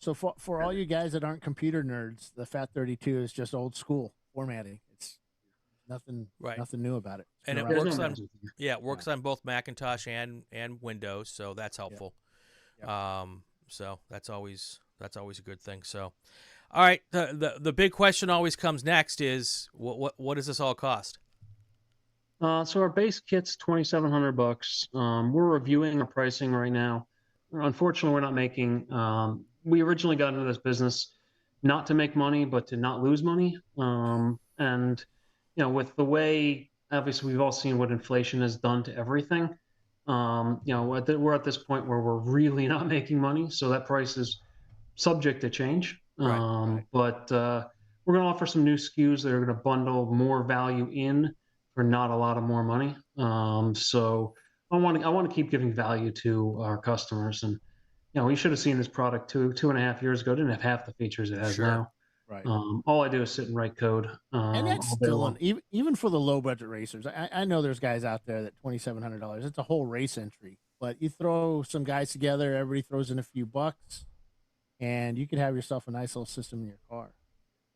Speaker 2: So for all you guys that aren't computer nerds, the FAT32 is just old school formatting. It's nothing new about it.
Speaker 1: And it works on both Macintosh and Windows, so that's helpful.
Speaker 2: Yeah.
Speaker 1: So that's always a good thing. So, all right, the big question always comes next is what does this all cost?
Speaker 3: So our base kit's $2,700. We're reviewing our pricing right now. Unfortunately, we're not making. We originally got into this business not to make money, but to not lose money. With the way, obviously, we've all seen what inflation has done to everything. We're at this point where we're really not making money, so that price is subject to change.
Speaker 1: Right.
Speaker 3: But we're going to offer some new SKUs that are going to bundle more value in for not a lot of more money. So I want to keep giving value to our customers, and you should have seen this product 2.5 years ago. It didn't have half the features it has
Speaker 1: Sure.
Speaker 3: now.
Speaker 2: Right.
Speaker 3: All I do is sit and write code
Speaker 2: And that's
Speaker 3: all day
Speaker 2: still
Speaker 3: long.
Speaker 2: even for the low budget racers. I know there's guys out there that $2,700. It's a whole race entry, but you throw some guys together, everybody throws in a few bucks, and you could have yourself a nice little system in your car.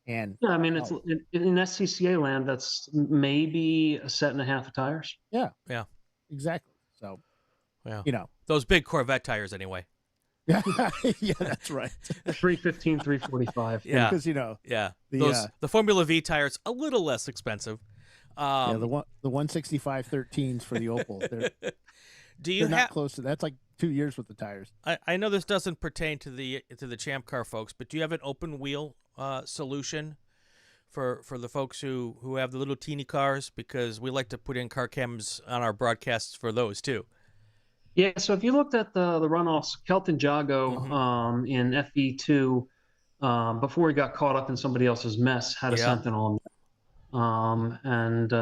Speaker 2: And
Speaker 3: Yeah, I mean, it's
Speaker 2: oh,
Speaker 3: in SCCA land. That's maybe a set and a half of tires.
Speaker 2: yeah,
Speaker 1: Yeah.
Speaker 2: exactly. So
Speaker 1: Yeah.
Speaker 2: you know,
Speaker 1: Those big Corvette tires, anyway.
Speaker 2: yeah, that's right.
Speaker 3: 315, 345.
Speaker 1: Yeah.
Speaker 2: Because
Speaker 1: Yeah.
Speaker 2: the
Speaker 1: The Formula V tires, a little less expensive.
Speaker 2: yeah, the 165 13s for the Opel.
Speaker 1: Do you
Speaker 2: They're not
Speaker 1: have?
Speaker 2: close to that's like 2 years with the tires.
Speaker 1: I know this doesn't pertain to the ChampCar folks, but do you have an open wheel solution for the folks who have the little teeny cars? Because we like to put in car cams on our broadcasts for those too.
Speaker 3: Yeah, so if you looked at the runoffs, Kelton Jago in FE2, before he got caught up in somebody else's mess, had a
Speaker 1: Yeah.
Speaker 3: Sentinel, and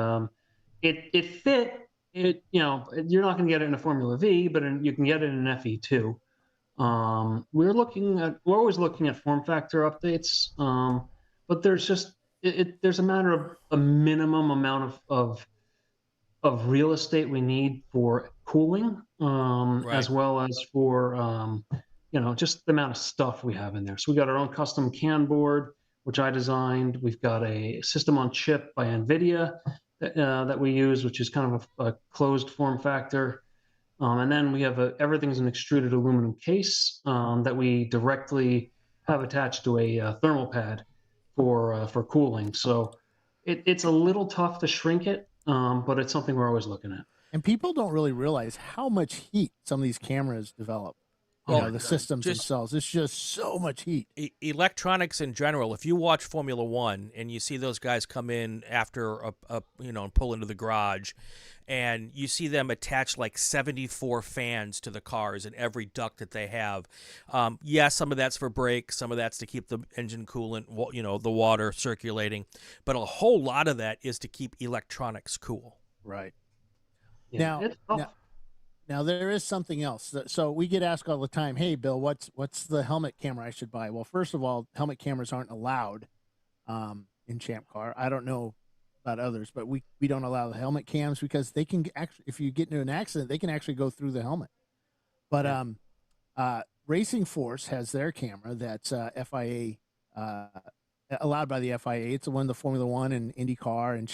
Speaker 3: it fit. You're not going to get it in a Formula V, but you can get it in an FE2. We're always looking at form factor updates, but there's a matter of a minimum amount of real estate we need for cooling, as well as for just the amount of stuff we have in there. So we got our own custom CAN board, which I designed. We've got a system on chip by NVIDIA that we use, which is kind of a closed form factor. And then we have everything's an extruded aluminum case that we directly have attached to a thermal pad for cooling. So it's a little tough to shrink it, but it's something we're always looking at.
Speaker 2: And people don't really realize how much heat some of these cameras develop. The systems themselves. It's just so much heat.
Speaker 1: Electronics in general. If you watch Formula One and you see those guys come in after and pull into the garage, and you see them attach like 74 fans to the cars in every duct that they have. Some of that's for brakes, some of that's to keep the engine coolant, the water circulating, but a whole lot of that is to keep electronics cool.
Speaker 2: Right.
Speaker 3: Yeah,
Speaker 2: Now there is something else. So we get asked all the time, "Hey, Bill, what's the helmet camera I should buy?" Well, first of all, helmet cameras aren't allowed in ChampCar. I don't know about others, but we don't allow the helmet cams because they can actually, if you get into an accident, they can actually go through the helmet. But Racing Force has their camera that's FIA allowed by the FIA. It's the one the Formula One and IndyCar and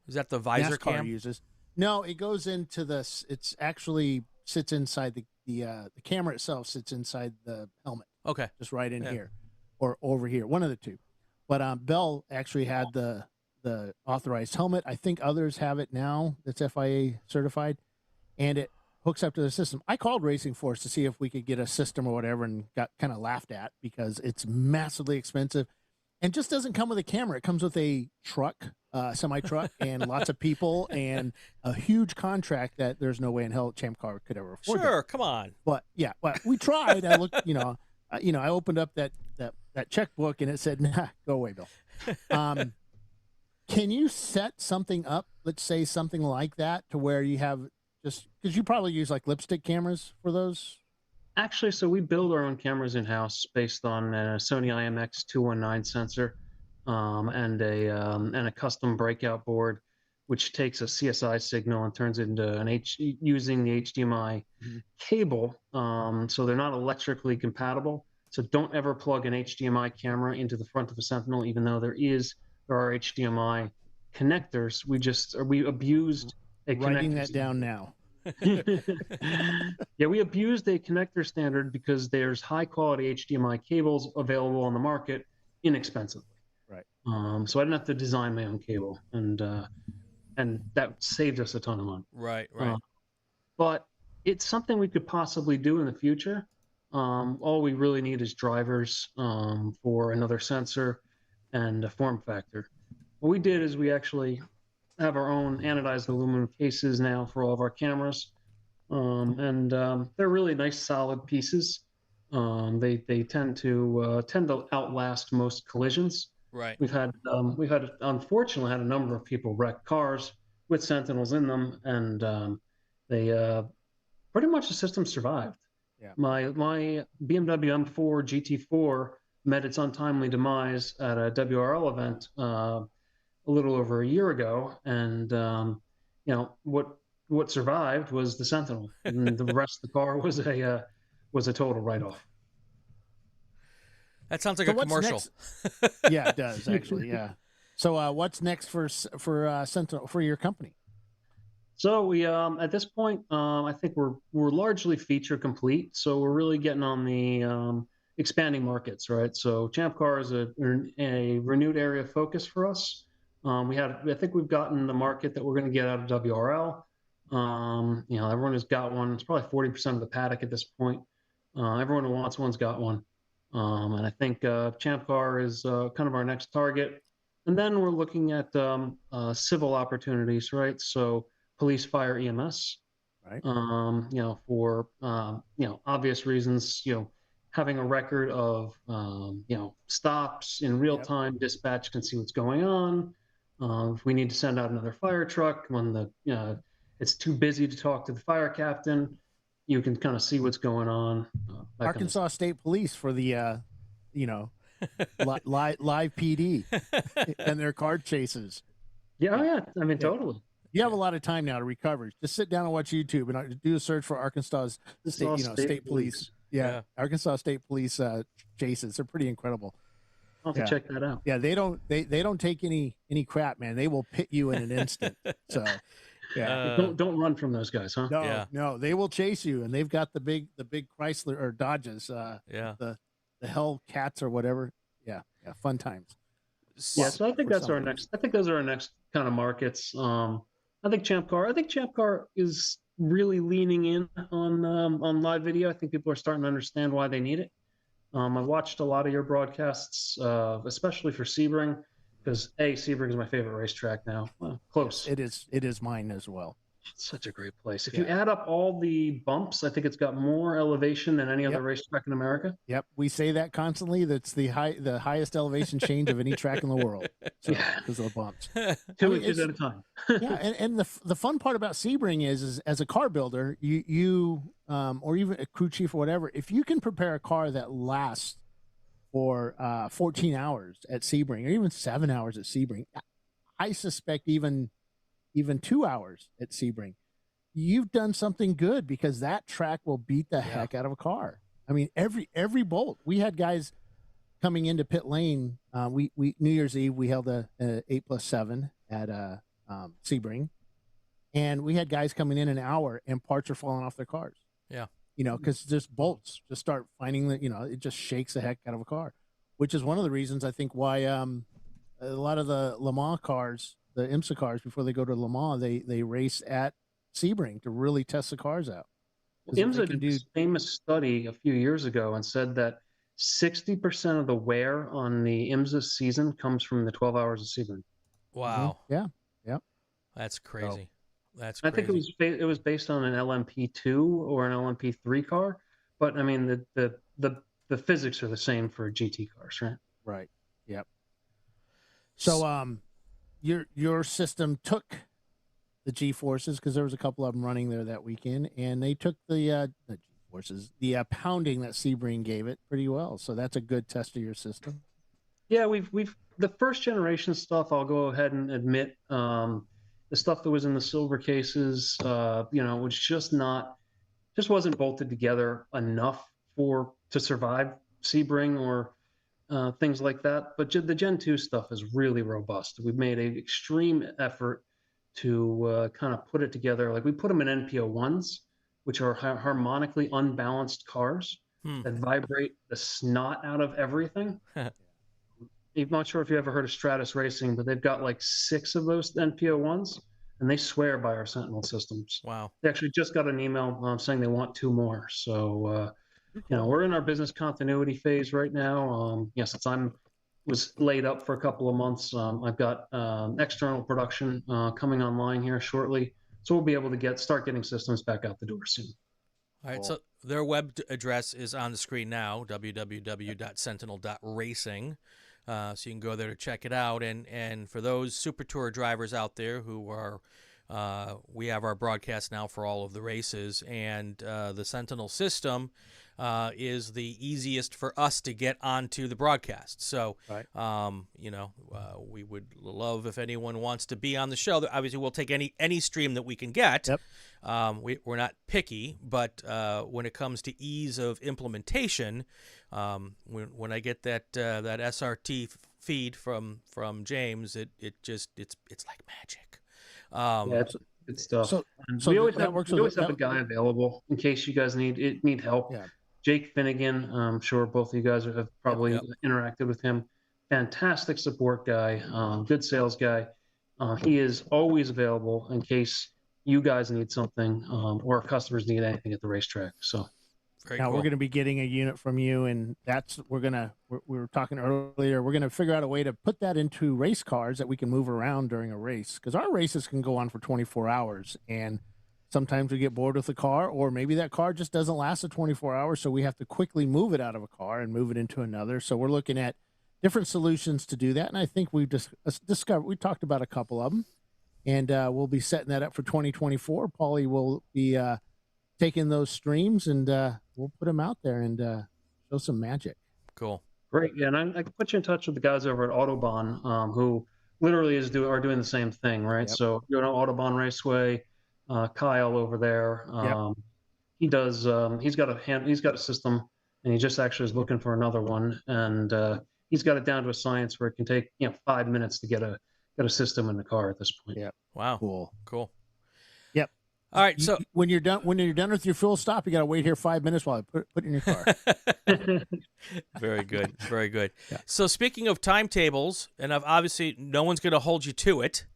Speaker 1: is that the visor
Speaker 2: NASCAR
Speaker 1: cam?
Speaker 2: uses. No, it goes into this. It's actually sits inside the camera itself sits inside the helmet.
Speaker 1: Okay,
Speaker 2: just right in here, or over here, one of the two. But Bell actually had the authorized helmet. I think others have it now. That's FIA certified, and it hooks up to the system. I called Racing Force to see if we could get a system or whatever, and got kind of laughed at because it's massively expensive, and just doesn't come with a camera. It comes with a truck. Semi truck and lots of people and a huge contract that there's no way in hell ChampCar could ever afford.
Speaker 1: Sure, come on.
Speaker 2: But we tried. I looked, I opened up that checkbook and it said, "Nah, go away, Bill." Can you set something up? Let's say something like that to where you have just because you probably use like lipstick cameras for those.
Speaker 3: Actually, so we build our own cameras in house based on a Sony IMX 219 sensor. And a custom breakout board, which takes a CSI signal and turns it into using the HDMI cable. So they're not electrically compatible. So don't ever plug an HDMI camera into the front of a Sentinel, even though there are HDMI connectors. We abused a
Speaker 2: Writing
Speaker 3: connector
Speaker 2: that down now.
Speaker 3: Yeah, we abused a connector standard because there's high quality HDMI cables available on the market inexpensively.
Speaker 2: Right.
Speaker 3: So I didn't have to design my own cable, and that saved us a ton of money.
Speaker 1: Right.
Speaker 3: But it's something we could possibly do in the future. All we really need is drivers for another sensor and a form factor. What we did is we actually have our own anodized aluminum cases now for all of our cameras, and they're really nice, solid pieces. They tend to outlast most collisions.
Speaker 1: Right.
Speaker 3: We've unfortunately had a number of people wreck cars with Sentinels in them, and they pretty much the system survived.
Speaker 2: Yeah.
Speaker 3: My BMW M4 GT4 met its untimely demise at a WRL event a little over a year ago, and what survived was the Sentinel, and the rest of the car was a total write-off.
Speaker 1: That sounds like
Speaker 2: So
Speaker 1: a
Speaker 2: what's
Speaker 1: commercial.
Speaker 2: next? Yeah, it does actually. Yeah. So what's next for Sentinel for your company?
Speaker 3: So we at this point, I think we're largely feature complete. So we're really getting on the expanding markets, right? So ChampCar is a renewed area of focus for us. I think we've gotten the market that we're going to get out of WRL. Everyone has got one. It's probably 40% of the paddock at this point. Everyone who wants one's got one. And I think ChampCar is kind of our next target. And then we're looking at civil opportunities, right? So police, fire, EMS.
Speaker 2: Right.
Speaker 3: For obvious reasons, having a record of stops in real time, dispatch can see what's going on. If we need to send out another fire truck when it's too busy to talk to the fire captain, you can kind of see what's going on.
Speaker 2: Arkansas State Police for the live PD and their car chases.
Speaker 3: Yeah, yeah. I mean, totally.
Speaker 2: You have a lot of time now to recover. Just sit down and watch YouTube and do a search for Arkansas State Police. Yeah, Arkansas State Police chases. They're pretty incredible.
Speaker 3: I'll have to check that out.
Speaker 2: Yeah, they don't take any crap, man. They will pit you in an instant. So, yeah,
Speaker 3: don't run from those guys, huh?
Speaker 2: No, they will chase you, and they've got the big Chrysler or Dodges. The Hellcats or whatever. Yeah, fun times.
Speaker 3: Yeah, so I think that's our next. I think those are our next kind of markets. I think ChampCar is really leaning in on live video. I think people are starting to understand why they need it. I watched a lot of your broadcasts, especially for Sebring, because Sebring is my favorite racetrack now. Well, close.
Speaker 2: Yes, it is mine as well.
Speaker 3: It's such a great place. If you add up all the bumps, I think it's got more elevation than any other racetrack in America.
Speaker 2: Yep, we say that constantly. That's the highest elevation change of any track in the world. So, because of the bumps.
Speaker 3: 2 inches at a time.
Speaker 2: And the fun part about Sebring is as a car builder, you or even a crew chief or whatever, if you can prepare a car that lasts for 14 hours at Sebring or even 7 hours at Sebring, I suspect even 2 hours at Sebring, you've done something good because that track will beat the heck out of a car. I mean, every bolt. We had guys coming into pit lane. We New Year's Eve we held a 8+7 at Sebring, and we had guys coming in an hour and parts are falling off their cars.
Speaker 1: Yeah,
Speaker 2: because just bolts just start finding that it just shakes the heck out of a car, which is one of the reasons I think why a lot of the Le Mans cars, the IMSA cars, before they go to Le Mans, they race at Sebring to really test the cars out.
Speaker 3: IMSA did this famous study a few years ago and said that 60% of the wear on the IMSA season comes from the 12 hours of Sebring.
Speaker 1: Wow.
Speaker 2: Mm-hmm. Yeah.
Speaker 1: That's crazy. That's
Speaker 3: I
Speaker 1: crazy.
Speaker 3: think it was based on an LMP2 or an LMP3 car, but I mean the physics are the same for GT cars, right?
Speaker 2: Right. Yep. So your system took the G-forces because there was a couple of them running there that weekend, and they took the G-forces, the pounding that Sebring gave it pretty well. So that's a good test of your system.
Speaker 3: Yeah, we've the first generation stuff. I'll go ahead and admit the stuff that was in the silver cases, was just wasn't bolted together enough to survive Sebring or things like that. But the Gen 2 stuff is really robust. We've made an extreme effort to kind of put it together. Like we put them in NPO1s, which are harmonically unbalanced cars that vibrate the snot out of everything. I'm not sure if you ever heard of Stratus Racing, but they've got like 6 of those NPO1s, and they swear by our Sentinel systems.
Speaker 1: Wow.
Speaker 3: They actually just got an email saying they want 2 more. So, we're in our business continuity phase right now. Since was laid up for a couple of months, I've got external production coming online here shortly. So we'll be able to start getting systems back out the door soon.
Speaker 1: All right, so their web address is on the screen now, www.sentinel.racing. So you can go there to check it out. And for those Super Tour drivers out there who are we have our broadcast now for all of the races, and the Sentinel system is the easiest for us to get onto the broadcast. So,
Speaker 2: Right.
Speaker 1: We would love if anyone wants to be on the show. Obviously, we'll take any stream that we can get.
Speaker 2: Yep.
Speaker 1: We're not picky, but when it comes to ease of implementation, when I get that SRT feed from James, it's like magic.
Speaker 3: Yeah, it's good stuff.
Speaker 2: So-
Speaker 3: And
Speaker 2: so
Speaker 3: we always
Speaker 2: that
Speaker 3: have,
Speaker 2: works
Speaker 3: we
Speaker 2: with-
Speaker 3: always have a
Speaker 2: that-
Speaker 3: guy available in case you guys need help.
Speaker 2: Yeah.
Speaker 3: Jake Finnegan, I'm sure both of you guys have probably
Speaker 1: Yep.
Speaker 3: interacted with him. Fantastic support guy, good sales guy. He is always available in case you guys need something or customers need anything at the racetrack. So
Speaker 1: Very
Speaker 2: Now
Speaker 1: cool.
Speaker 2: we're going to be getting a unit from you, and we were talking earlier. We're going to figure out a way to put that into race cars that we can move around during a race, because our races can go on for 24 hours, and sometimes we get bored with the car, or maybe that car just doesn't last the 24 hours, so we have to quickly move it out of a car and move it into another. So we're looking at different solutions to do that, and I think we've just discovered. We talked about a couple of them, and we'll be setting that up for 2024. Paulie will be taking those streams, and we'll put them out there and show some magic.
Speaker 1: Cool.
Speaker 3: great. Yeah, and I can put you in touch with the guys over at Autobahn who literally are doing the same thing, right?
Speaker 2: Yep.
Speaker 3: So you know Autobahn Raceway, Kyle over there.
Speaker 2: Yep.
Speaker 3: He does. He's got a system, and he just actually is looking for another one, and he's got it down to a science where it can take 5 minutes to get a system in the car at this point.
Speaker 2: Yeah.
Speaker 1: Wow.
Speaker 2: Cool.
Speaker 1: Yep. All right. So
Speaker 2: when you're done with your full stop, you got to wait here 5 minutes while I put it in your car.
Speaker 1: very good. Very good.
Speaker 2: Yeah.
Speaker 1: So speaking of timetables, and obviously no one's going to hold you to it,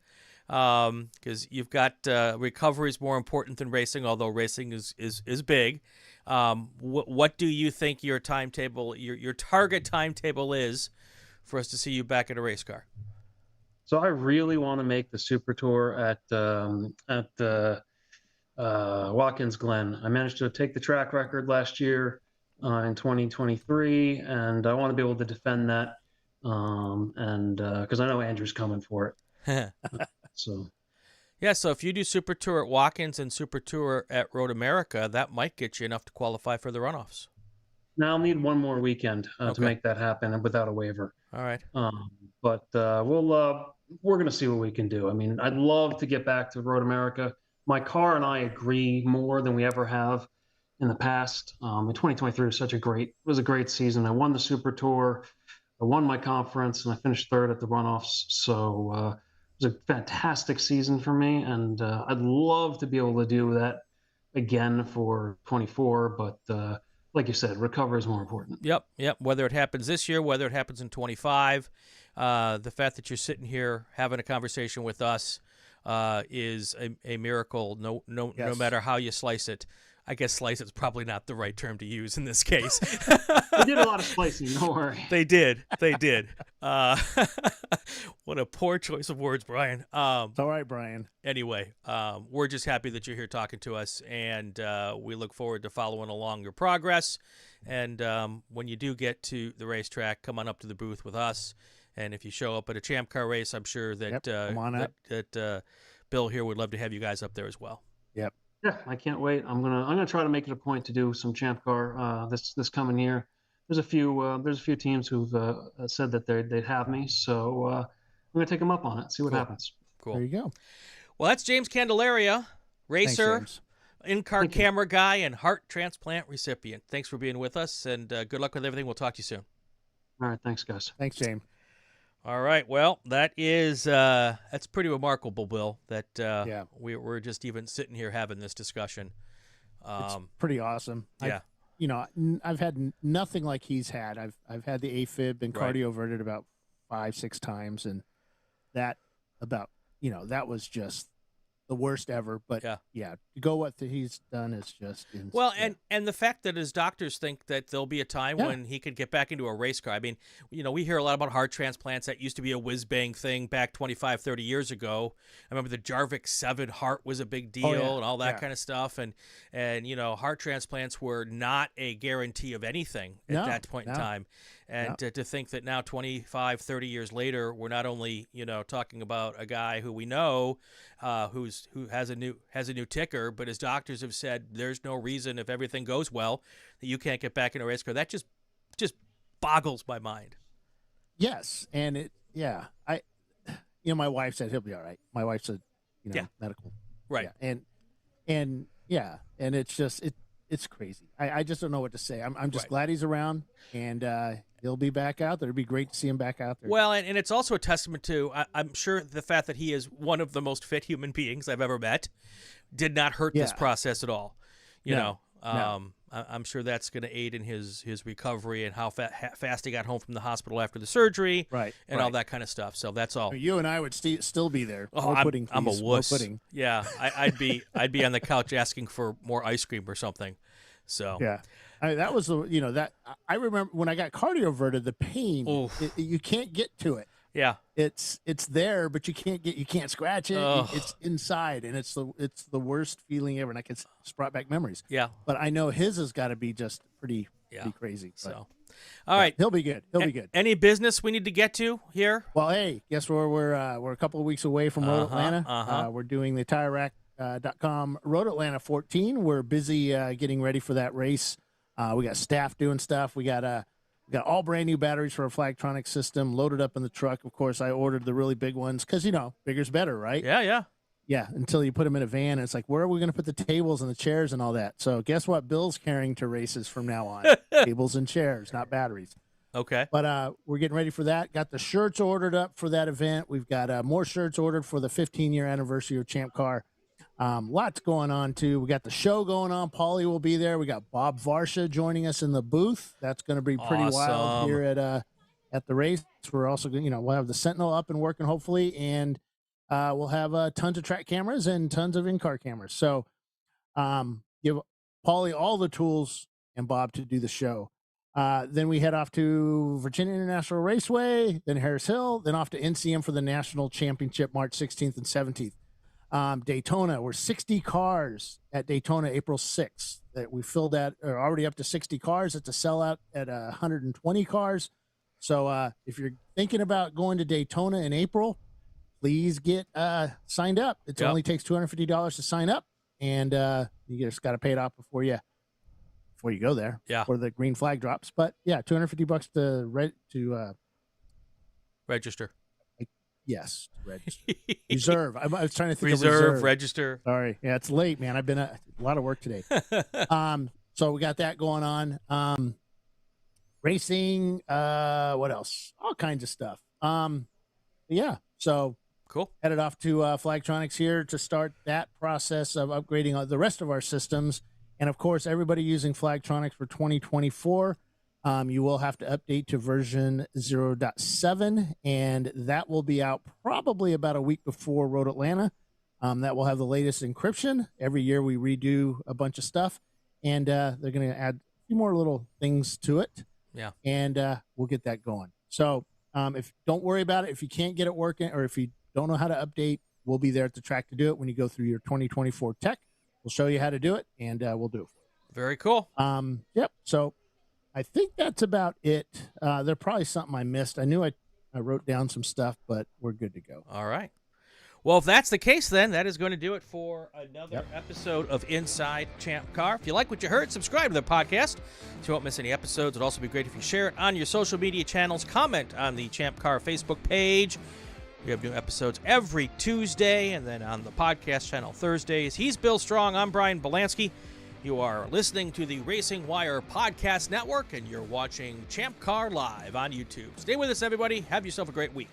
Speaker 1: because you've got recovery is more important than racing, although racing is big. What do you think your timetable, your target timetable is for us to see you back in a race car?
Speaker 3: So I really want to make the Super Tour at Watkins Glen. I managed to take the track record last year in 2023, and I want to be able to defend that. Because I know Andrew's coming for it. So
Speaker 1: yeah, so if you do Super Tour at Watkins and Super Tour at Road America, that might get you enough to qualify for the runoffs.
Speaker 3: now I'll need one more weekend
Speaker 1: Okay.
Speaker 3: to make that happen without a waiver.
Speaker 1: All right.
Speaker 3: But we're going to see what we can do. I mean, I'd love to get back to Road America. My car and I agree more than we ever have in the past. In 2023 was a great season. I won the Super Tour, I won my conference, and I finished third at the runoffs. So it was a fantastic season for me, and I'd love to be able to do that again for 24. But like you said, recovery is more important.
Speaker 1: Yep. Whether it happens this year, whether it happens in 25, the fact that you're sitting here having a conversation with us is a miracle. No
Speaker 2: Yes.
Speaker 1: matter how you slice it. I guess slice is probably not the right term to use in this case.
Speaker 3: I did a lot of splicing. Don't worry.
Speaker 1: They did. What a poor choice of words, Brian.
Speaker 2: It's all right, Brian.
Speaker 1: Anyway, we're just happy that you're here talking to us, and we look forward to following along your progress. And when you do get to the racetrack, come on up to the booth with us. And if you show up at a ChampCar race, I'm sure that
Speaker 2: Come on up.
Speaker 1: that Bill here would love to have you guys up there as well.
Speaker 2: Yep.
Speaker 3: Yeah, I can't wait. I'm gonna try to make it a point to do some ChampCar this coming year. There's a few teams who've said that they'd have me, so I'm gonna take them up on it. See what
Speaker 1: Cool.
Speaker 3: happens.
Speaker 1: Cool.
Speaker 2: There you go.
Speaker 1: Well, that's James Candelaria, racer,
Speaker 2: Thanks,
Speaker 1: in-car
Speaker 3: Thank you.
Speaker 1: camera guy, and heart transplant recipient. Thanks for being with us, and good luck with everything. We'll talk to you soon.
Speaker 3: All right, thanks, guys.
Speaker 2: Thanks, James.
Speaker 1: All right. Well, that's pretty remarkable, Bill, that
Speaker 2: Yeah.
Speaker 1: we're just even sitting here having this discussion.
Speaker 2: It's pretty awesome.
Speaker 1: Yeah.
Speaker 2: I've had nothing like he's had. I've had the AFib, been
Speaker 1: Right.
Speaker 2: cardioverted about 5-6 times, and that was just the worst ever. But
Speaker 1: Yeah.
Speaker 2: to go what he's done is just
Speaker 1: Well, and the fact that his doctors think that there'll be a time
Speaker 2: Yeah.
Speaker 1: when he could get back into a race car. I mean, we hear a lot about heart transplants. That used to be a whiz-bang thing back 25, 30 years ago. I remember the Jarvik 7 heart was a big deal and all that kind of stuff. And heart transplants were not a guarantee of anything at that point in time. And to think that now 25, 30 years later, we're not only, talking about a guy who we know who's who has a new ticker, but his doctors have said there's no reason, if everything goes well, that you can't get back in a race car. That just boggles my mind.
Speaker 2: Yes, and my wife said he'll be all right. My wife's a medical,
Speaker 1: right,
Speaker 2: and it's just it's crazy. I just don't know what to say. I'm just glad he's around, and he'll be back out there. It'd be great to see him back out there.
Speaker 1: Well, and it's also a testament to, I'm sure, the fact that he is one of the most fit human beings I've ever met did not hurt this process at all. You know, I'm sure that's going to aid in his recovery and how fast he got home from the hospital after the surgery, and all that kind of stuff. So that's all.
Speaker 2: You and I would still be there.
Speaker 1: Oh, I'm a wuss. Yeah, I'd be on the couch asking for more ice cream or something. So
Speaker 2: yeah. That was that I remember when I got cardioverted, the pain, you can't get to it.
Speaker 1: Yeah.
Speaker 2: It's there, but you can't scratch it. It's inside, and it's the worst feeling ever. And it's brought back memories.
Speaker 1: Yeah.
Speaker 2: But I know his has got to be just pretty crazy.
Speaker 1: So, all right.
Speaker 2: He'll be good. He'll be good.
Speaker 1: Any business we need to get to here?
Speaker 2: Well, hey, guess where we're a couple of weeks away from Road Atlanta. We're doing the TireRack.com Road Atlanta 14. We're busy getting ready for that race. We got staff doing stuff. We got all brand new batteries for our Flagtronics system loaded up in the truck. Of course, I ordered the really big ones because, bigger's better, right?
Speaker 1: Yeah.
Speaker 2: Yeah, until you put them in a van, and it's like, where are we going to put the tables and the chairs and all that? So guess what Bill's carrying to races from now on? Tables and chairs, not batteries.
Speaker 1: Okay.
Speaker 2: But we're getting ready for that. Got the shirts ordered up for that event. We've got more shirts ordered for the 15-year anniversary of ChampCar. Lots going on, too. We got the show going on. Paulie will be there. We got Bob Varsha joining us in the booth. That's going to be pretty wild here at the race. We're also, we'll have the Sentinel up and working, hopefully, and we'll have tons of track cameras and tons of in-car cameras. So give Paulie all the tools and Bob to do the show. Then we head off to Virginia International Raceway, then Harris Hill, then off to NCM for the National Championship March 16th and 17th. Daytona, we're 60 cars at Daytona April 6th that we filled at, are already up to 60 cars. It's a sellout at 120 cars. So if you're thinking about going to Daytona in April, please get signed up. It only takes $250 to sign up, and you just got to pay it off before you go there.
Speaker 1: Yeah.
Speaker 2: Or the green flag drops. But yeah, $250 to register. Yes, register. Reserve. I was trying to think of reserve.
Speaker 1: Register.
Speaker 2: Sorry. Yeah, it's late, man. I've been a lot of work today. So we got that going on. Racing, what else? All kinds of stuff. Yeah, so
Speaker 1: cool.
Speaker 2: Headed off to Flagtronics here to start that process of upgrading the rest of our systems. And, of course, everybody using Flagtronics for 2024, you will have to update to version 0.7, and that will be out probably about a week before Road Atlanta. That will have the latest encryption. Every year we redo a bunch of stuff, and they're going to add a few more little things to it.
Speaker 1: Yeah.
Speaker 2: And we'll get that going. So don't worry about it. If you can't get it working, or if you don't know how to update, we'll be there at the track to do it when you go through your 2024 tech. We'll show you how to do it, and we'll do it for you.
Speaker 1: Very cool.
Speaker 2: Yep. So I think that's about it. There's probably something I missed. I knew I wrote down some stuff, but we're good to go.
Speaker 1: All right. Well, if that's the case, then that is going to do it for another episode of Inside Champ Car. If you like what you heard, subscribe to the podcast so you won't miss any episodes. It'd also be great if you share it on your social media channels. Comment on the Champ Car Facebook page. We have new episodes every Tuesday, and then on the podcast channel Thursdays. He's Bill Strong. I'm Brian Bielanski. You are listening to the Racing Wire Podcast Network, and you're watching Champ Car Live on YouTube. Stay with us, everybody. Have yourself a great week.